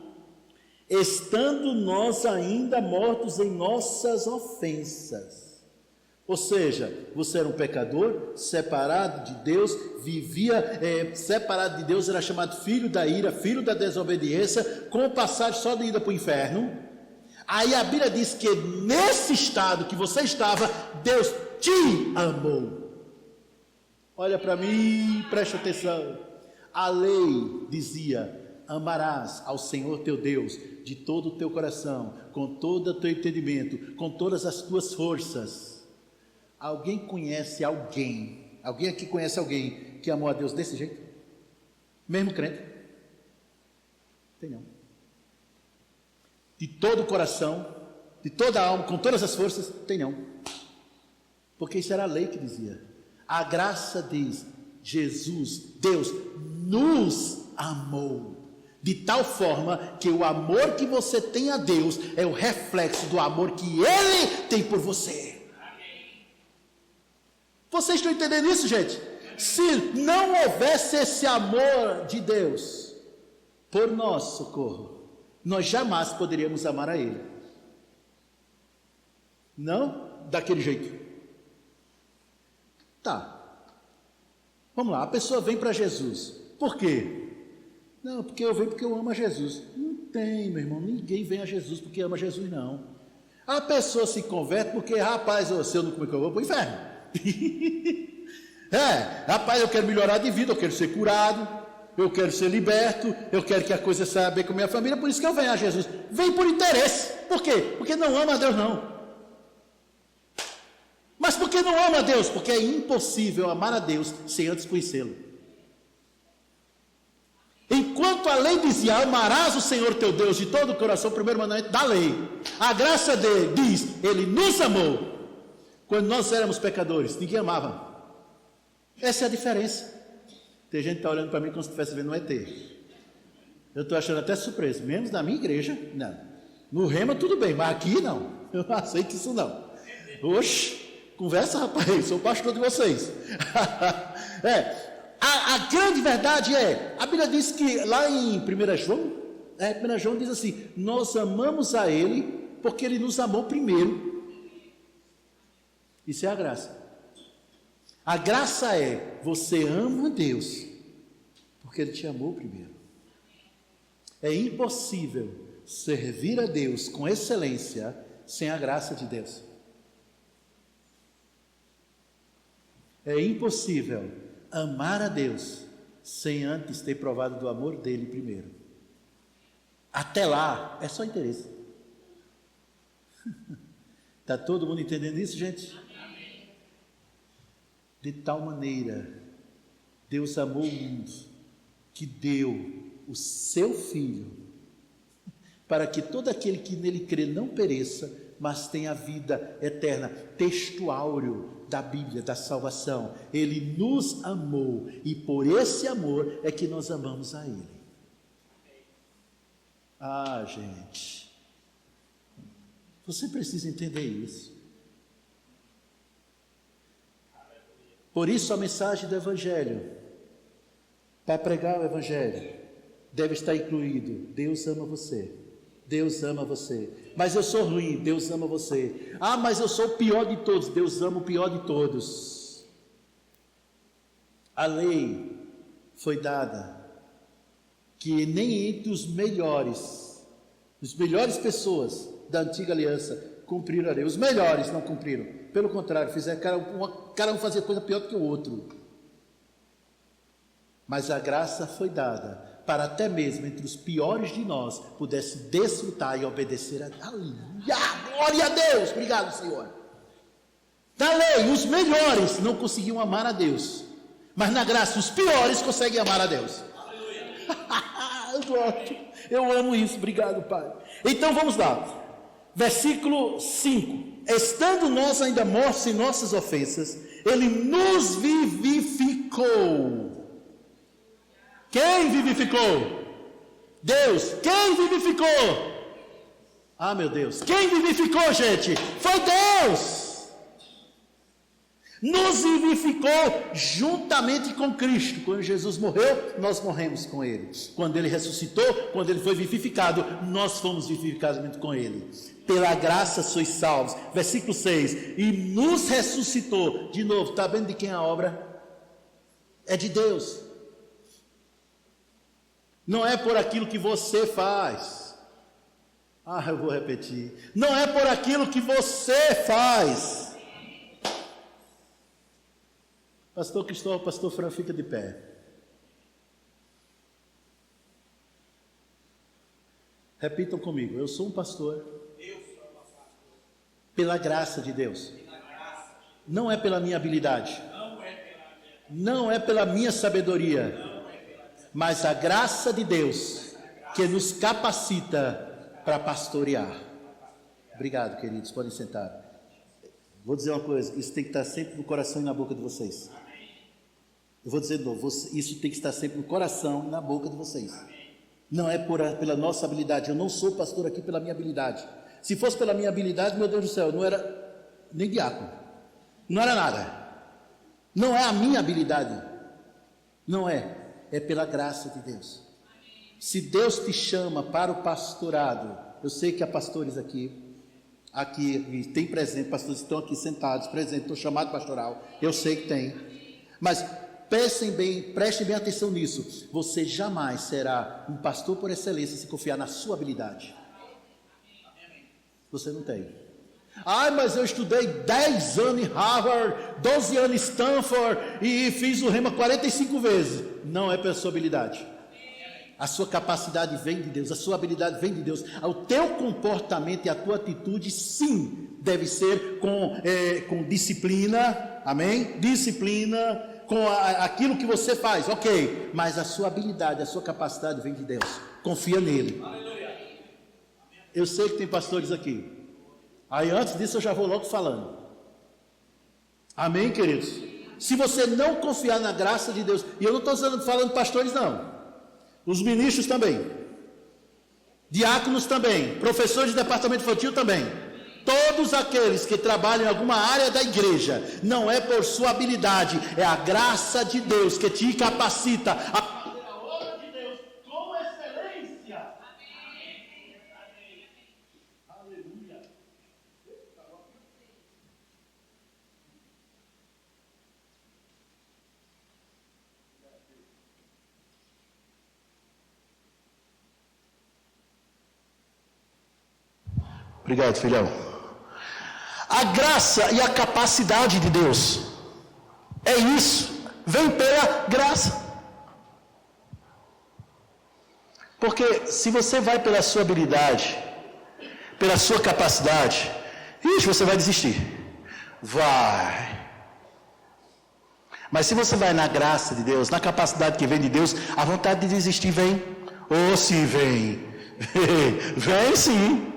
estando nós ainda mortos em nossas ofensas. Ou seja, você era um pecador, separado de Deus, vivia separado de Deus, era chamado filho da ira, filho da desobediência, com passagem só de ida para o inferno. Aí a Bíblia diz que nesse estado que você estava, Deus te amou. Olha para mim, preste atenção. A lei dizia: amarás ao Senhor teu Deus de todo o teu coração, com todo o teu entendimento, com todas as tuas forças. Alguém conhece alguém aqui conhece alguém que amou a Deus desse jeito? Mesmo crente? Tem não. De todo o coração, de toda a alma, com todas as forças? Tem não. Porque isso era a lei que dizia. A graça diz: Jesus, Deus, nos amou. De tal forma que o amor que você tem a Deus é o reflexo do amor que Ele tem por você. Vocês estão entendendo isso, gente? Se não houvesse esse amor de Deus por nós, socorro, nós jamais poderíamos amar a Ele. Não daquele jeito. Tá. Vamos lá, a pessoa vem para Jesus. Por quê? Não, porque eu venho porque eu amo a Jesus. Não tem, meu irmão, ninguém vem a Jesus porque ama Jesus, não. A pessoa se converte porque, rapaz, se eu não comer, eu vou para o inferno. Rapaz, eu quero melhorar de vida, eu quero ser curado, eu quero ser liberto, eu quero que a coisa saia bem com a minha família, por isso que eu venho a Jesus. Vem por interesse. Por quê? Porque não ama a Deus, não. Mas por que não ama a Deus? Porque é impossível amar a Deus sem antes conhecê-lo. Enquanto a lei dizia: amarás o Senhor teu Deus de todo o coração, o primeiro mandamento da lei, a graça dele diz: Ele nos amou. Quando nós éramos pecadores, ninguém amava. Essa é a diferença. Tem gente que está olhando para mim como se estivesse vendo um ET. Eu estou achando até surpreso. Menos na minha igreja, não. No Rema tudo bem, mas aqui não. Eu não aceito isso não. Oxe, conversa, rapaz, sou o pastor de vocês. A grande verdade é, a Bíblia diz que lá em 1 João, 1 João diz assim: nós amamos a Ele porque Ele nos amou primeiro. Isso é a graça. A graça é, você ama Deus porque Ele te amou primeiro. É impossível servir a Deus com excelência sem a graça de Deus. É impossível amar a Deus sem antes ter provado do amor dele primeiro. Até lá é só interesse. Está todo mundo entendendo isso, gente? De tal maneira Deus amou o mundo que deu o seu Filho, para que todo aquele que nele crê não pereça, mas tem a vida eterna, texto áureo da Bíblia, da salvação. Ele nos amou, e por esse amor é que nós amamos a Ele. Ah, gente, você precisa entender isso. Por isso a mensagem do Evangelho, para pregar o Evangelho, deve estar incluído: Deus ama você, Deus ama você. Mas eu sou ruim, Deus ama você. Ah, mas eu sou o pior de todos, Deus ama o pior de todos. A lei foi dada que nem entre os melhores pessoas da antiga aliança cumpriram a lei. Os melhores não cumpriram, pelo contrário, fizeram cada um fazer coisa pior do que o outro. Mas a graça foi dada para até mesmo entre os piores de nós pudesse desfrutar e obedecer a Deus. Glória a Deus, obrigado, Senhor. Na lei, os melhores não conseguiam amar a Deus, mas na graça os piores conseguem amar a Deus. Eu amo isso, obrigado, Pai. Então vamos lá, versículo 5: estando nós ainda mortos em nossas ofensas, Ele nos vivificou. Quem vivificou? Deus. Quem vivificou? Ah, meu Deus, quem vivificou, gente? Foi Deus. Nos vivificou juntamente com Cristo. Quando Jesus morreu, nós morremos com Ele. Quando Ele ressuscitou, quando Ele foi vivificado, nós fomos vivificados junto com Ele. Pela graça sois salvos. Versículo 6: e nos ressuscitou. De novo, está vendo de quem é a obra? É de Deus. Não é por aquilo que você faz. Ah, eu vou repetir. Não é por aquilo que você faz. Pastor Cristóvão, pastor Fran, fica de pé. Repitam comigo: eu sou um pastor pela graça de Deus. Não é pela minha habilidade, não é pela minha sabedoria, mas a graça de Deus que nos capacita para pastorear. Obrigado, queridos, podem sentar. Vou dizer uma coisa: isso tem que estar sempre no coração e na boca de vocês. Eu vou dizer de novo: isso tem que estar sempre no coração e na boca de vocês. Não é pela nossa habilidade. Eu não sou pastor aqui pela minha habilidade. Se fosse pela minha habilidade, meu Deus do céu, eu não era nem diácono, não era nada. Não é a minha habilidade, não é. É pela graça de Deus. Se Deus te chama para o pastorado, eu sei que há pastores aqui tem presente, pastores que estão aqui sentados, presentes, estão chamados pastoral, eu sei que tem, mas prestem bem atenção nisso: você jamais será um pastor por excelência se confiar na sua habilidade. Você não tem. Ah, mas eu estudei 10 anos em Harvard, 12 anos em Stanford e fiz o rema 45 vezes. Não é pela sua habilidade. A sua capacidade vem de Deus, a sua habilidade vem de Deus. O teu comportamento e a tua atitude, sim, deve ser com disciplina, amém? Disciplina, com aquilo que você faz, ok. Mas a sua habilidade, a sua capacidade vem de Deus. Confia nele. Eu sei que tem pastores aqui. Aí antes disso eu já vou logo falando. Amém, queridos? Se você não confiar na graça de Deus, e eu não estou falando pastores não, os ministros também, diáconos também, professores de departamento infantil também, todos aqueles que trabalham em alguma área da igreja, não é por sua habilidade, é a graça de Deus que te capacita a fazer a obra de Deus com excelência. Aleluia. Obrigado, filhão. A graça e a capacidade de Deus, é isso, vem pela graça. Porque se você vai pela sua habilidade, pela sua capacidade, você vai desistir. Vai. Mas se você vai na graça de Deus, na capacidade que vem de Deus, a vontade de desistir vem. Ou se vem, vem sim.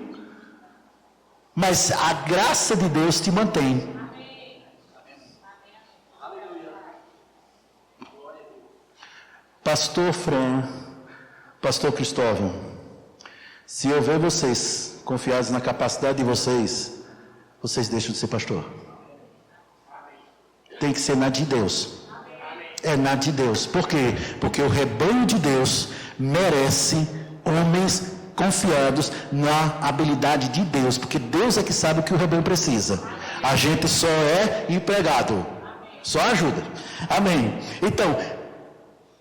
Mas a graça de Deus te mantém. Pastor Fran, Pastor Cristóvão, se eu ver vocês confiados na capacidade de vocês, vocês deixam de ser pastor. Tem que ser na de Deus. É na de Deus. Por quê? Porque o rebanho de Deus merece homens confiados na habilidade de Deus, porque Deus é que sabe o que o rebanho precisa. A gente só é empregado, só ajuda. Amém. Então,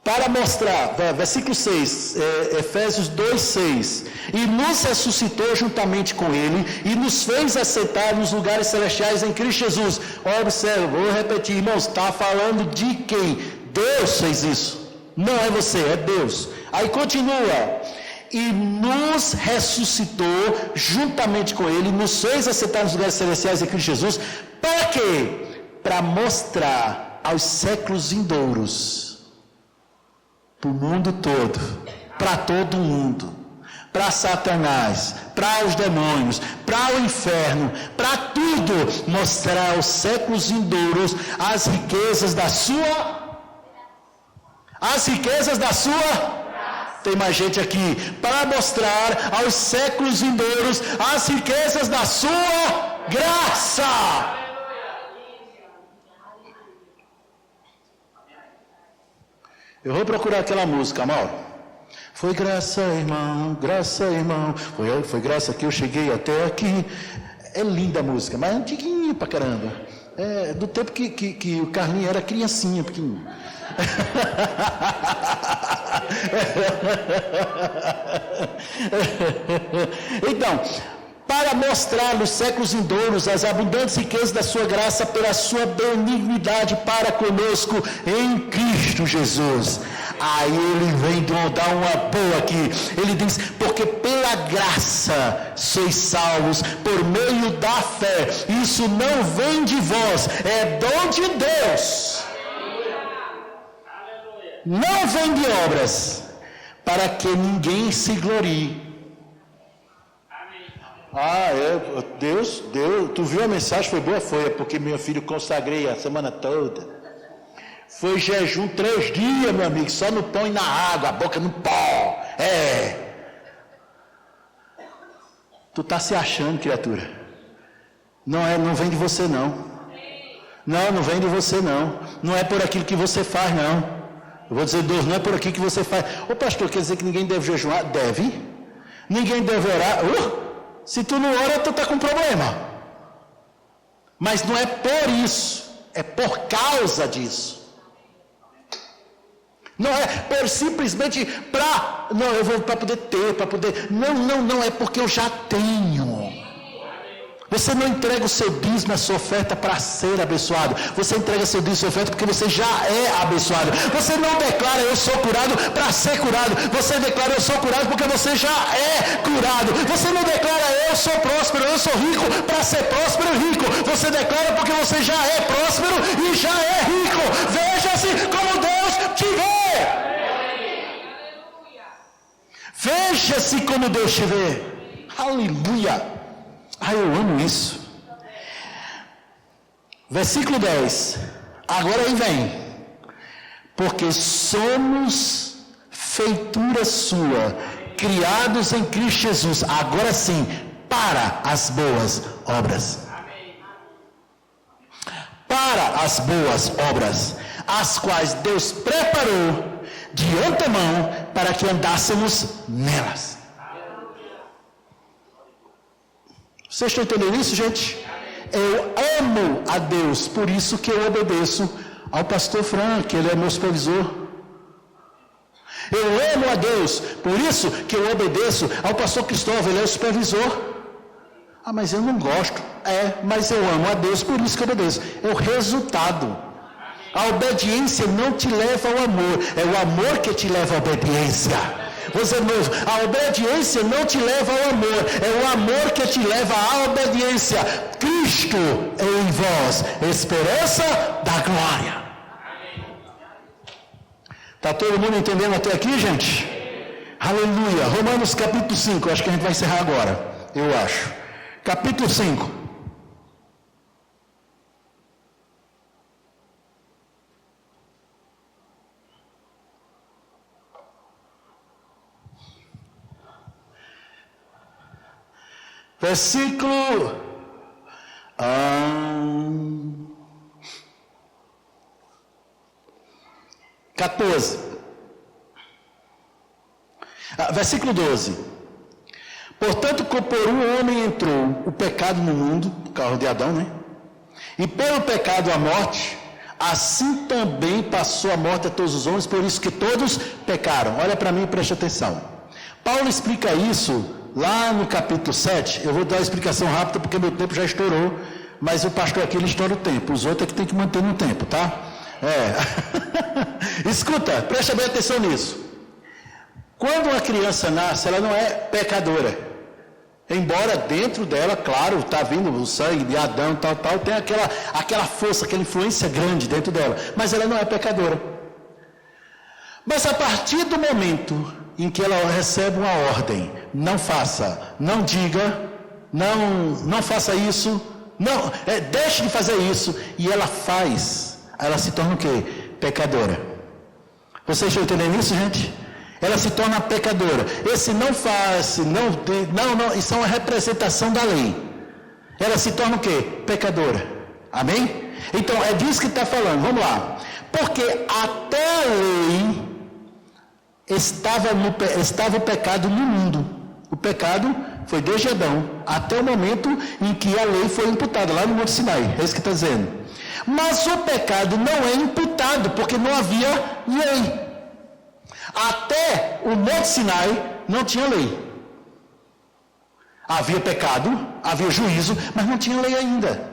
para mostrar, versículo 6, Efésios 2:6, e nos ressuscitou juntamente com ele, e nos fez assentar nos lugares celestiais em Cristo Jesus. Observe, vou repetir, irmãos, está falando de quem? Deus fez isso, não é você, é Deus. Aí continua, e nos ressuscitou juntamente com ele, nos fez assentar nos lugares celestiais em Cristo Jesus. Para quê? Para mostrar aos séculos vindouros, para o mundo todo, para todo mundo, para Satanás, para os demônios, para o inferno, para tudo, mostrar aos séculos vindouros as riquezas da sua. Tem mais gente aqui. Para mostrar aos séculos vindouros as riquezas da sua graça. Eu vou procurar aquela música, Mauro. Foi graça, irmão, foi graça que eu cheguei até aqui. É linda a música, mas é antiguinha pra caramba. É do tempo que o Carlinhos era criancinha, pequenininho. Então, para mostrar nos séculos vindouros as abundantes riquezas da sua graça pela sua benignidade para conosco em Cristo Jesus. Aí ele vem dar uma boa aqui. Ele diz, porque pela graça sois salvos por meio da fé. Isso não vem de vós, é dom de Deus. Não vem de obras, para que ninguém se glorie. Deus, tu viu a mensagem, foi boa? Foi, porque meu filho consagrei a semana toda. Foi jejum 3 dias, meu amigo, só no pão e na água, a boca no pó. Tu está se achando, criatura. Não vem de você, não. Não vem de você, não. Não é por aquilo que você faz, não. Eu vou dizer, Deus, não é por aqui que você faz. Ô pastor, quer dizer que ninguém deve jejuar? Deve. Ninguém deve orar? Se tu não ora, tu está com problema. Mas não é por isso, é por causa disso. Não é por simplesmente eu vou para poder ter, não, é porque eu já tenho. Você não entrega o seu dízimo, a sua oferta para ser abençoado. Você entrega seu dízimo e sua oferta porque você já é abençoado. Você não declara eu sou curado para ser curado. Você declara eu sou curado porque você já é curado. Você não declara eu sou próspero, eu sou rico para ser próspero e rico. Você declara porque você já é próspero e já é rico. Veja-se como Deus te vê. Veja-se como Deus te vê. Aleluia. Eu amo isso. Versículo 10. Agora aí vem. Porque somos feitura sua, criados em Cristo Jesus, agora sim, para as boas obras. Para as boas obras, as quais Deus preparou de antemão para que andássemos nelas. Vocês estão entendendo isso, gente? Eu amo a Deus, por isso que eu obedeço ao pastor Frank, que ele é meu supervisor. Eu amo a Deus, por isso que eu obedeço ao pastor Cristóvão, ele é o supervisor. Mas eu não gosto. Mas eu amo a Deus, por isso que eu obedeço. É o resultado. A obediência não te leva ao amor, é o amor que te leva à obediência. Vou dizer de novo, a obediência não te leva ao amor, é o amor que te leva à obediência. Cristo em vós, esperança da glória. Está todo mundo entendendo até aqui, gente? Aleluia. Romanos capítulo 5, acho que a gente vai encerrar agora, eu acho. Capítulo 5. Versículo 14. Versículo 12. Portanto, por um homem entrou o pecado no mundo, por causa de Adão, né? E pelo pecado a morte, assim também passou a morte a todos os homens, por isso que todos pecaram. Olha para mim e preste atenção. Paulo explica isso lá no capítulo 7, eu vou dar uma explicação rápida porque meu tempo já estourou, mas o pastor aqui ele estoura o tempo, os outros é que tem que manter no tempo, tá? Escuta, presta bem atenção nisso. Quando uma criança nasce, ela não é pecadora. Embora dentro dela, claro, está vindo o sangue de Adão, tal, tem aquela força, aquela influência grande dentro dela, mas ela não é pecadora. Mas a partir do momento em que ela recebe uma ordem, não faça, não diga, não faça isso, deixe de fazer isso, e ela faz, ela se torna o quê? Pecadora. Vocês estão entendendo isso, gente? Ela se torna pecadora. Esse não faz, não, isso é uma representação da lei. Ela se torna o quê? Pecadora. Amém? Então, é disso que está falando. Vamos lá. Porque até a lei estava o pecado no mundo. O pecado foi desde Adão até o momento em que a lei foi imputada, lá no Monte Sinai. É isso que está dizendo. Mas o pecado não é imputado, porque não havia lei. Até o Monte Sinai não tinha lei. Havia pecado, havia juízo, mas não tinha lei ainda.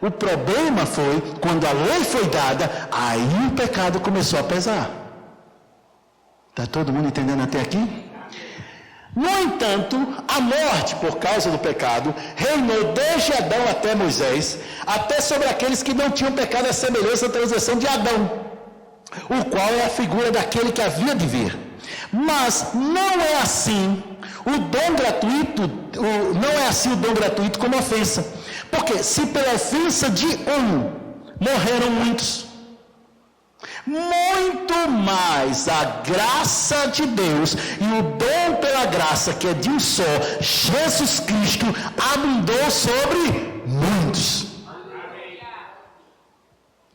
O problema foi, quando a lei foi dada, aí o pecado começou a pesar. Está todo mundo entendendo até aqui? No entanto, a morte por causa do pecado reinou desde Adão até Moisés, até sobre aqueles que não tinham pecado à semelhança da transgressão de Adão, o qual é a figura daquele que havia de vir. Mas não é assim o dom gratuito, não é assim o dom gratuito como ofensa. Porque se pela ofensa de um morreram muitos, muito mais a graça de Deus e o dom pela graça, que é de um só, Jesus Cristo, abundou sobre muitos.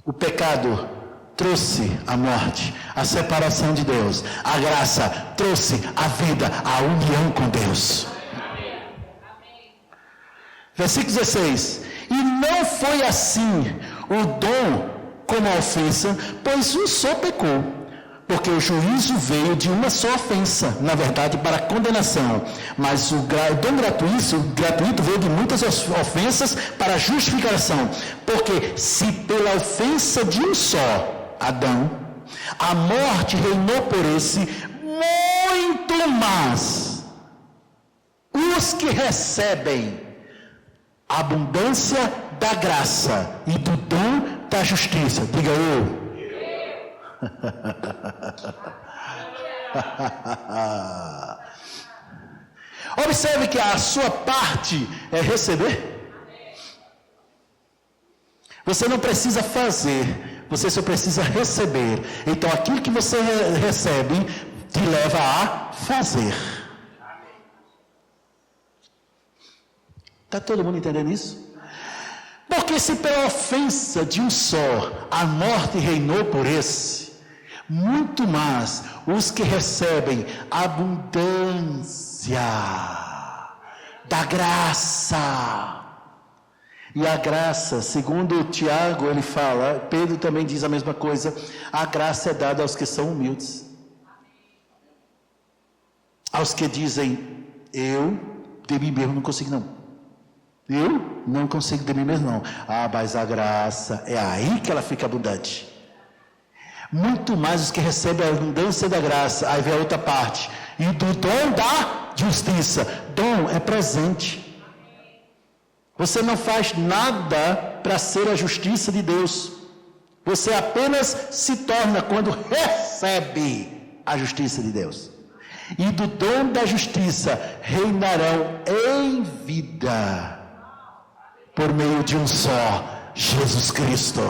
O pecado trouxe a morte, a separação de Deus. A graça trouxe a vida, a união com Deus. Versículo 16. E não foi assim o dom como a ofensa, pois um só pecou, porque o juízo veio de uma só ofensa, na verdade para a condenação, mas o dom gratuito veio de muitas ofensas para a justificação, porque se pela ofensa de um só, Adão, a morte reinou por esse, muito mais os que recebem a abundância da graça e do dom da justiça. Diga eu. Observe que a sua parte é receber. Você não precisa fazer, você só precisa receber. Então aquilo que você recebe te leva a fazer. Está todo mundo entendendo isso? Porque se pela ofensa de um só a morte reinou por esse, muito mais os que recebem a abundância da graça. E a graça, segundo Tiago, ele fala, Pedro também diz a mesma coisa, a graça é dada aos que são humildes. Aos que dizem, eu de mim mesmo não consigo não. Eu não consigo de mim mesmo não. Mas a graça, é aí que ela fica abundante. Muito mais os que recebem a abundância da graça. Aí vem a outra parte. E do dom da justiça. Dom é presente. Você não faz nada para ser a justiça de Deus. Você apenas se torna quando recebe a justiça de Deus. E do dom da justiça reinarão em vida por meio de um só, Jesus Cristo.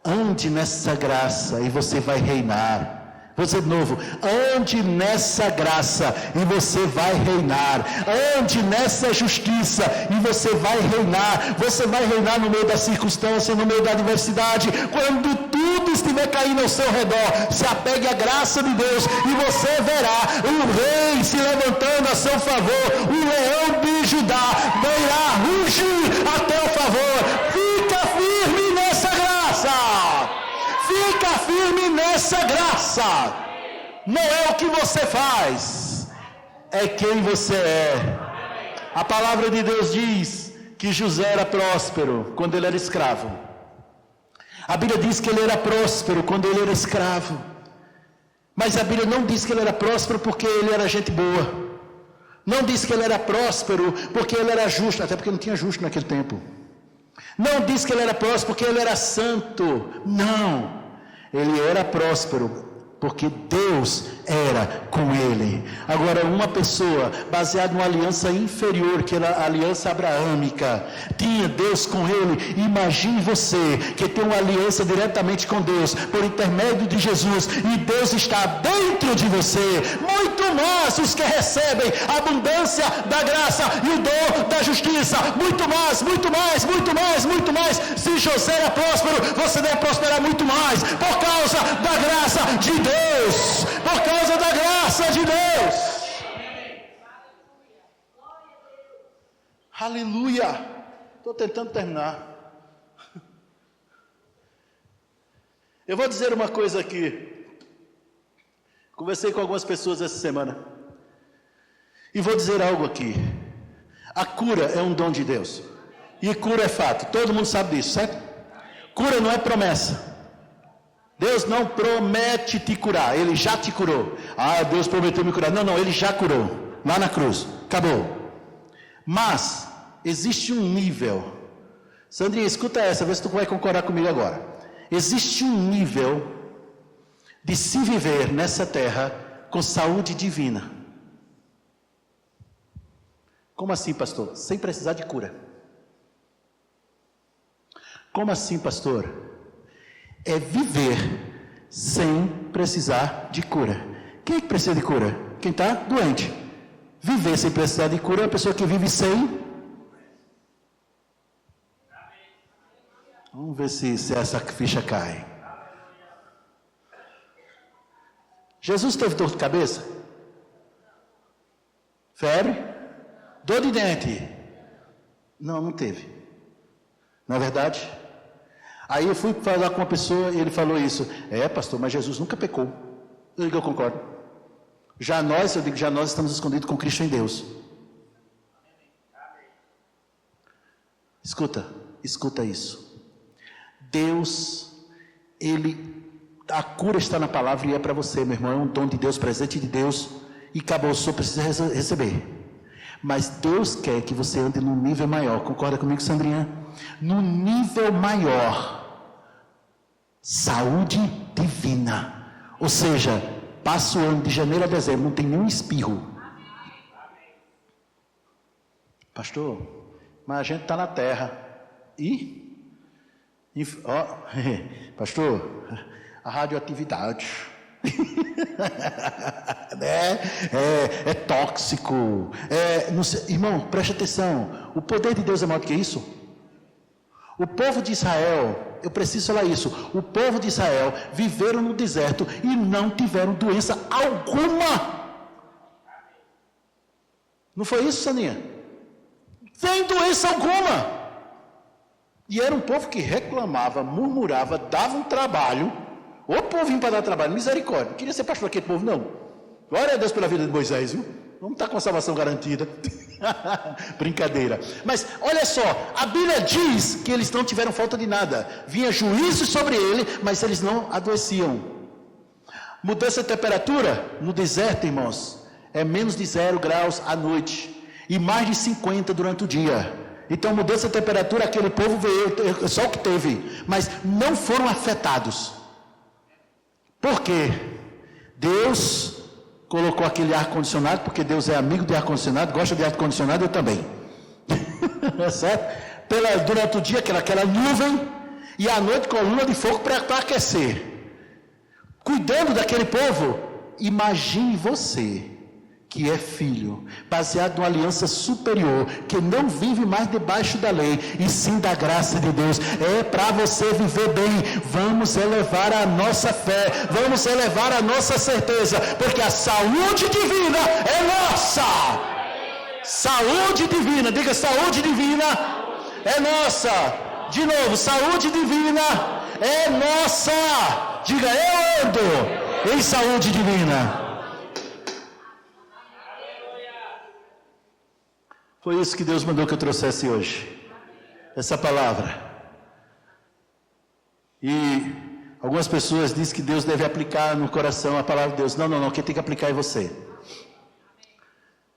Ande nessa graça e você vai reinar. Vou dizer de novo, ande nessa graça e você vai reinar. Ande nessa justiça e você vai reinar. Você vai reinar no meio da circunstância, no meio da adversidade. Quando tudo estiver caindo ao seu redor, se apegue à graça de Deus e você verá o rei se levantando a seu favor. O leão de Judá virá rugir a teu favor. Fica firme nessa graça. Fica firme nessa graça. Não é o que você faz, é quem você é. A palavra de Deus diz que José era próspero quando ele era escravo. A Bíblia diz que ele era próspero quando ele era escravo. Mas a Bíblia não diz que ele era próspero porque ele era gente boa. Não diz que ele era próspero porque ele era justo, até porque não tinha justo naquele tempo. Não diz que ele era próspero porque ele era santo. Não. Ele era próspero porque Deus era com ele. Agora, uma pessoa baseada numa aliança inferior, que era a aliança abraâmica, tinha Deus com ele. Imagine você que tem uma aliança diretamente com Deus, por intermédio de Jesus, e Deus está dentro de você. Muito mais os que recebem a abundância da graça e o dom da justiça. Muito mais, muito mais, muito mais, muito mais. Se José era próspero, você deve prosperar muito mais, por causa da graça de Deus. Por causa da graça de Deus. Aleluia. Estou tentando terminar. Eu vou dizer uma coisa aqui. Conversei com algumas pessoas essa semana. E vou dizer algo aqui. A cura é um dom de Deus. E cura é fato. Todo mundo sabe disso, certo? Cura não é promessa. Deus não promete te curar, Ele já te curou. Ah, Deus prometeu me curar. Não, Ele já curou, lá na cruz, acabou. Mas, existe um nível. Sandrinha, escuta essa, vê se tu vai concordar comigo agora. Existe um nível de se viver nessa terra com saúde divina. Como assim, pastor? Sem precisar de cura. Como assim, pastor? É viver sem precisar de cura. Quem é que precisa de cura? Quem está doente. Viver sem precisar de cura é a pessoa que vive sem. Vamos ver se essa ficha cai. Jesus teve dor de cabeça? Febre? Dor de dente? Não teve. Não é verdade? Aí eu fui falar com uma pessoa e ele falou isso. É, pastor, mas Jesus nunca pecou. Eu digo, eu concordo. Já nós estamos escondidos com Cristo em Deus. Escuta isso. Deus, a cura está na palavra e é para você, meu irmão. É um dom de Deus, presente de Deus. E acabou, só precisa receber. Mas Deus quer que você ande num nível maior. Concorda comigo, Sandrinha? No nível maior. Saúde divina. Ou seja, passa o ano de janeiro a dezembro, não tem nenhum espirro. Pastor, mas a gente está na terra. Pastor, a radioatividade. É tóxico. Não sei, irmão, preste atenção. O poder de Deus é maior do que isso. O povo de Israel, eu preciso falar isso. O povo de Israel viveram no deserto e não tiveram doença alguma. Não foi isso, Saninha? Sem doença alguma. E era um povo que reclamava, murmurava, dava um trabalho. O povo vinha para dar trabalho, misericórdia. Não queria ser pastor daquele povo, não. Glória a Deus pela vida de Moisés, viu? Vamos estar com a salvação garantida. Brincadeira. Mas olha só, a Bíblia diz que eles não tiveram falta de nada. Vinha juízo sobre ele, mas eles não adoeciam. Mudança de temperatura no deserto, irmãos, é menos de 0 graus à noite e mais de 50 durante o dia. Então, mudança de temperatura, aquele povo veio, só o que teve, mas não foram afetados. Por quê? Deus colocou aquele ar-condicionado, porque Deus é amigo de ar-condicionado, gosta de ar-condicionado, eu também. certo? Durante o dia, aquela nuvem, e à noite, coluna de fogo para aquecer. Cuidando daquele povo. Imagine você, que é filho, baseado numa aliança superior, que não vive mais debaixo da lei, e sim da graça de Deus. É para você viver bem. Vamos elevar a nossa fé, vamos elevar a nossa certeza, porque a saúde divina é nossa. Saúde divina, diga saúde divina é nossa. De novo, saúde divina é nossa. Diga, eu ando em saúde divina. Foi isso que Deus mandou que eu trouxesse hoje. Essa palavra. E algumas pessoas dizem que Deus deve aplicar no coração a palavra de Deus. Não. Quem tem que aplicar é você.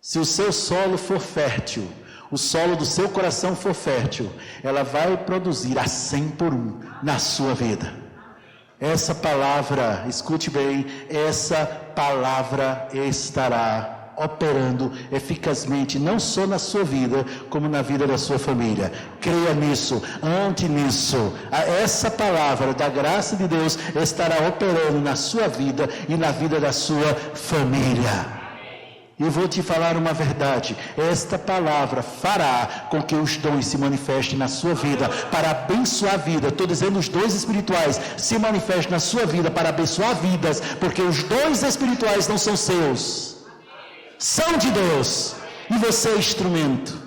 Se o seu solo for fértil, o solo do seu coração for fértil, ela vai produzir a 100 por 1 na sua vida. Essa palavra, escute bem, essa palavra estará operando eficazmente, não só na sua vida, como na vida da sua família. Creia nisso, ande nisso. Essa palavra da graça de Deus estará operando na sua vida e na vida da sua família. E vou te falar uma verdade, esta palavra fará com que os dons se manifestem na sua vida, para abençoar a vida. Estou dizendo os dons espirituais se manifestem na sua vida, para abençoar vidas, porque os dons espirituais não são seus, são de Deus, e você é instrumento.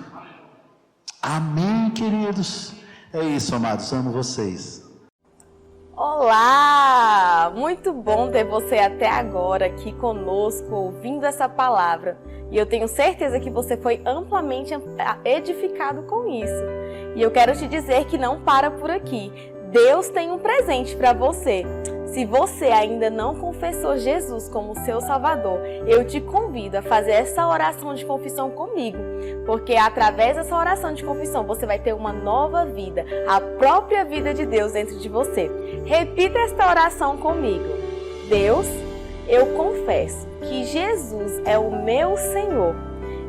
Amém, queridos? É isso, amados, amo vocês. Olá! Muito bom ter você até agora aqui conosco, ouvindo essa palavra. E eu tenho certeza que você foi amplamente edificado com isso. E eu quero te dizer que não para por aqui. Deus tem um presente para você. Se você ainda não confessou Jesus como seu Salvador, eu te convido a fazer essa oração de confissão comigo, porque através dessa oração de confissão você vai ter uma nova vida, a própria vida de Deus dentro de você. Repita esta oração comigo. Deus, eu confesso que Jesus é o meu Senhor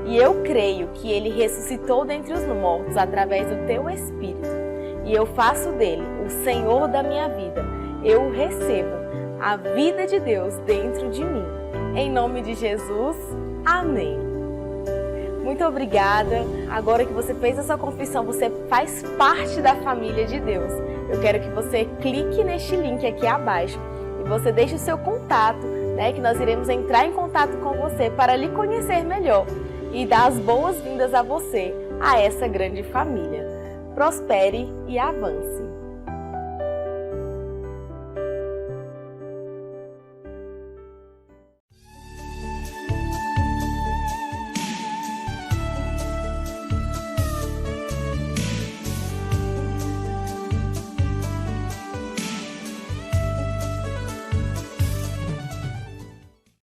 e eu creio que Ele ressuscitou dentre os mortos através do Teu Espírito e eu faço dele o Senhor da minha vida. Eu recebo a vida de Deus dentro de mim. Em nome de Jesus, amém. Muito obrigada. Agora que você fez essa confissão, você faz parte da família de Deus. Eu quero que você clique neste link aqui abaixo e você deixe o seu contato, que nós iremos entrar em contato com você para lhe conhecer melhor e dar as boas-vindas a você, a essa grande família. Prospere e avance.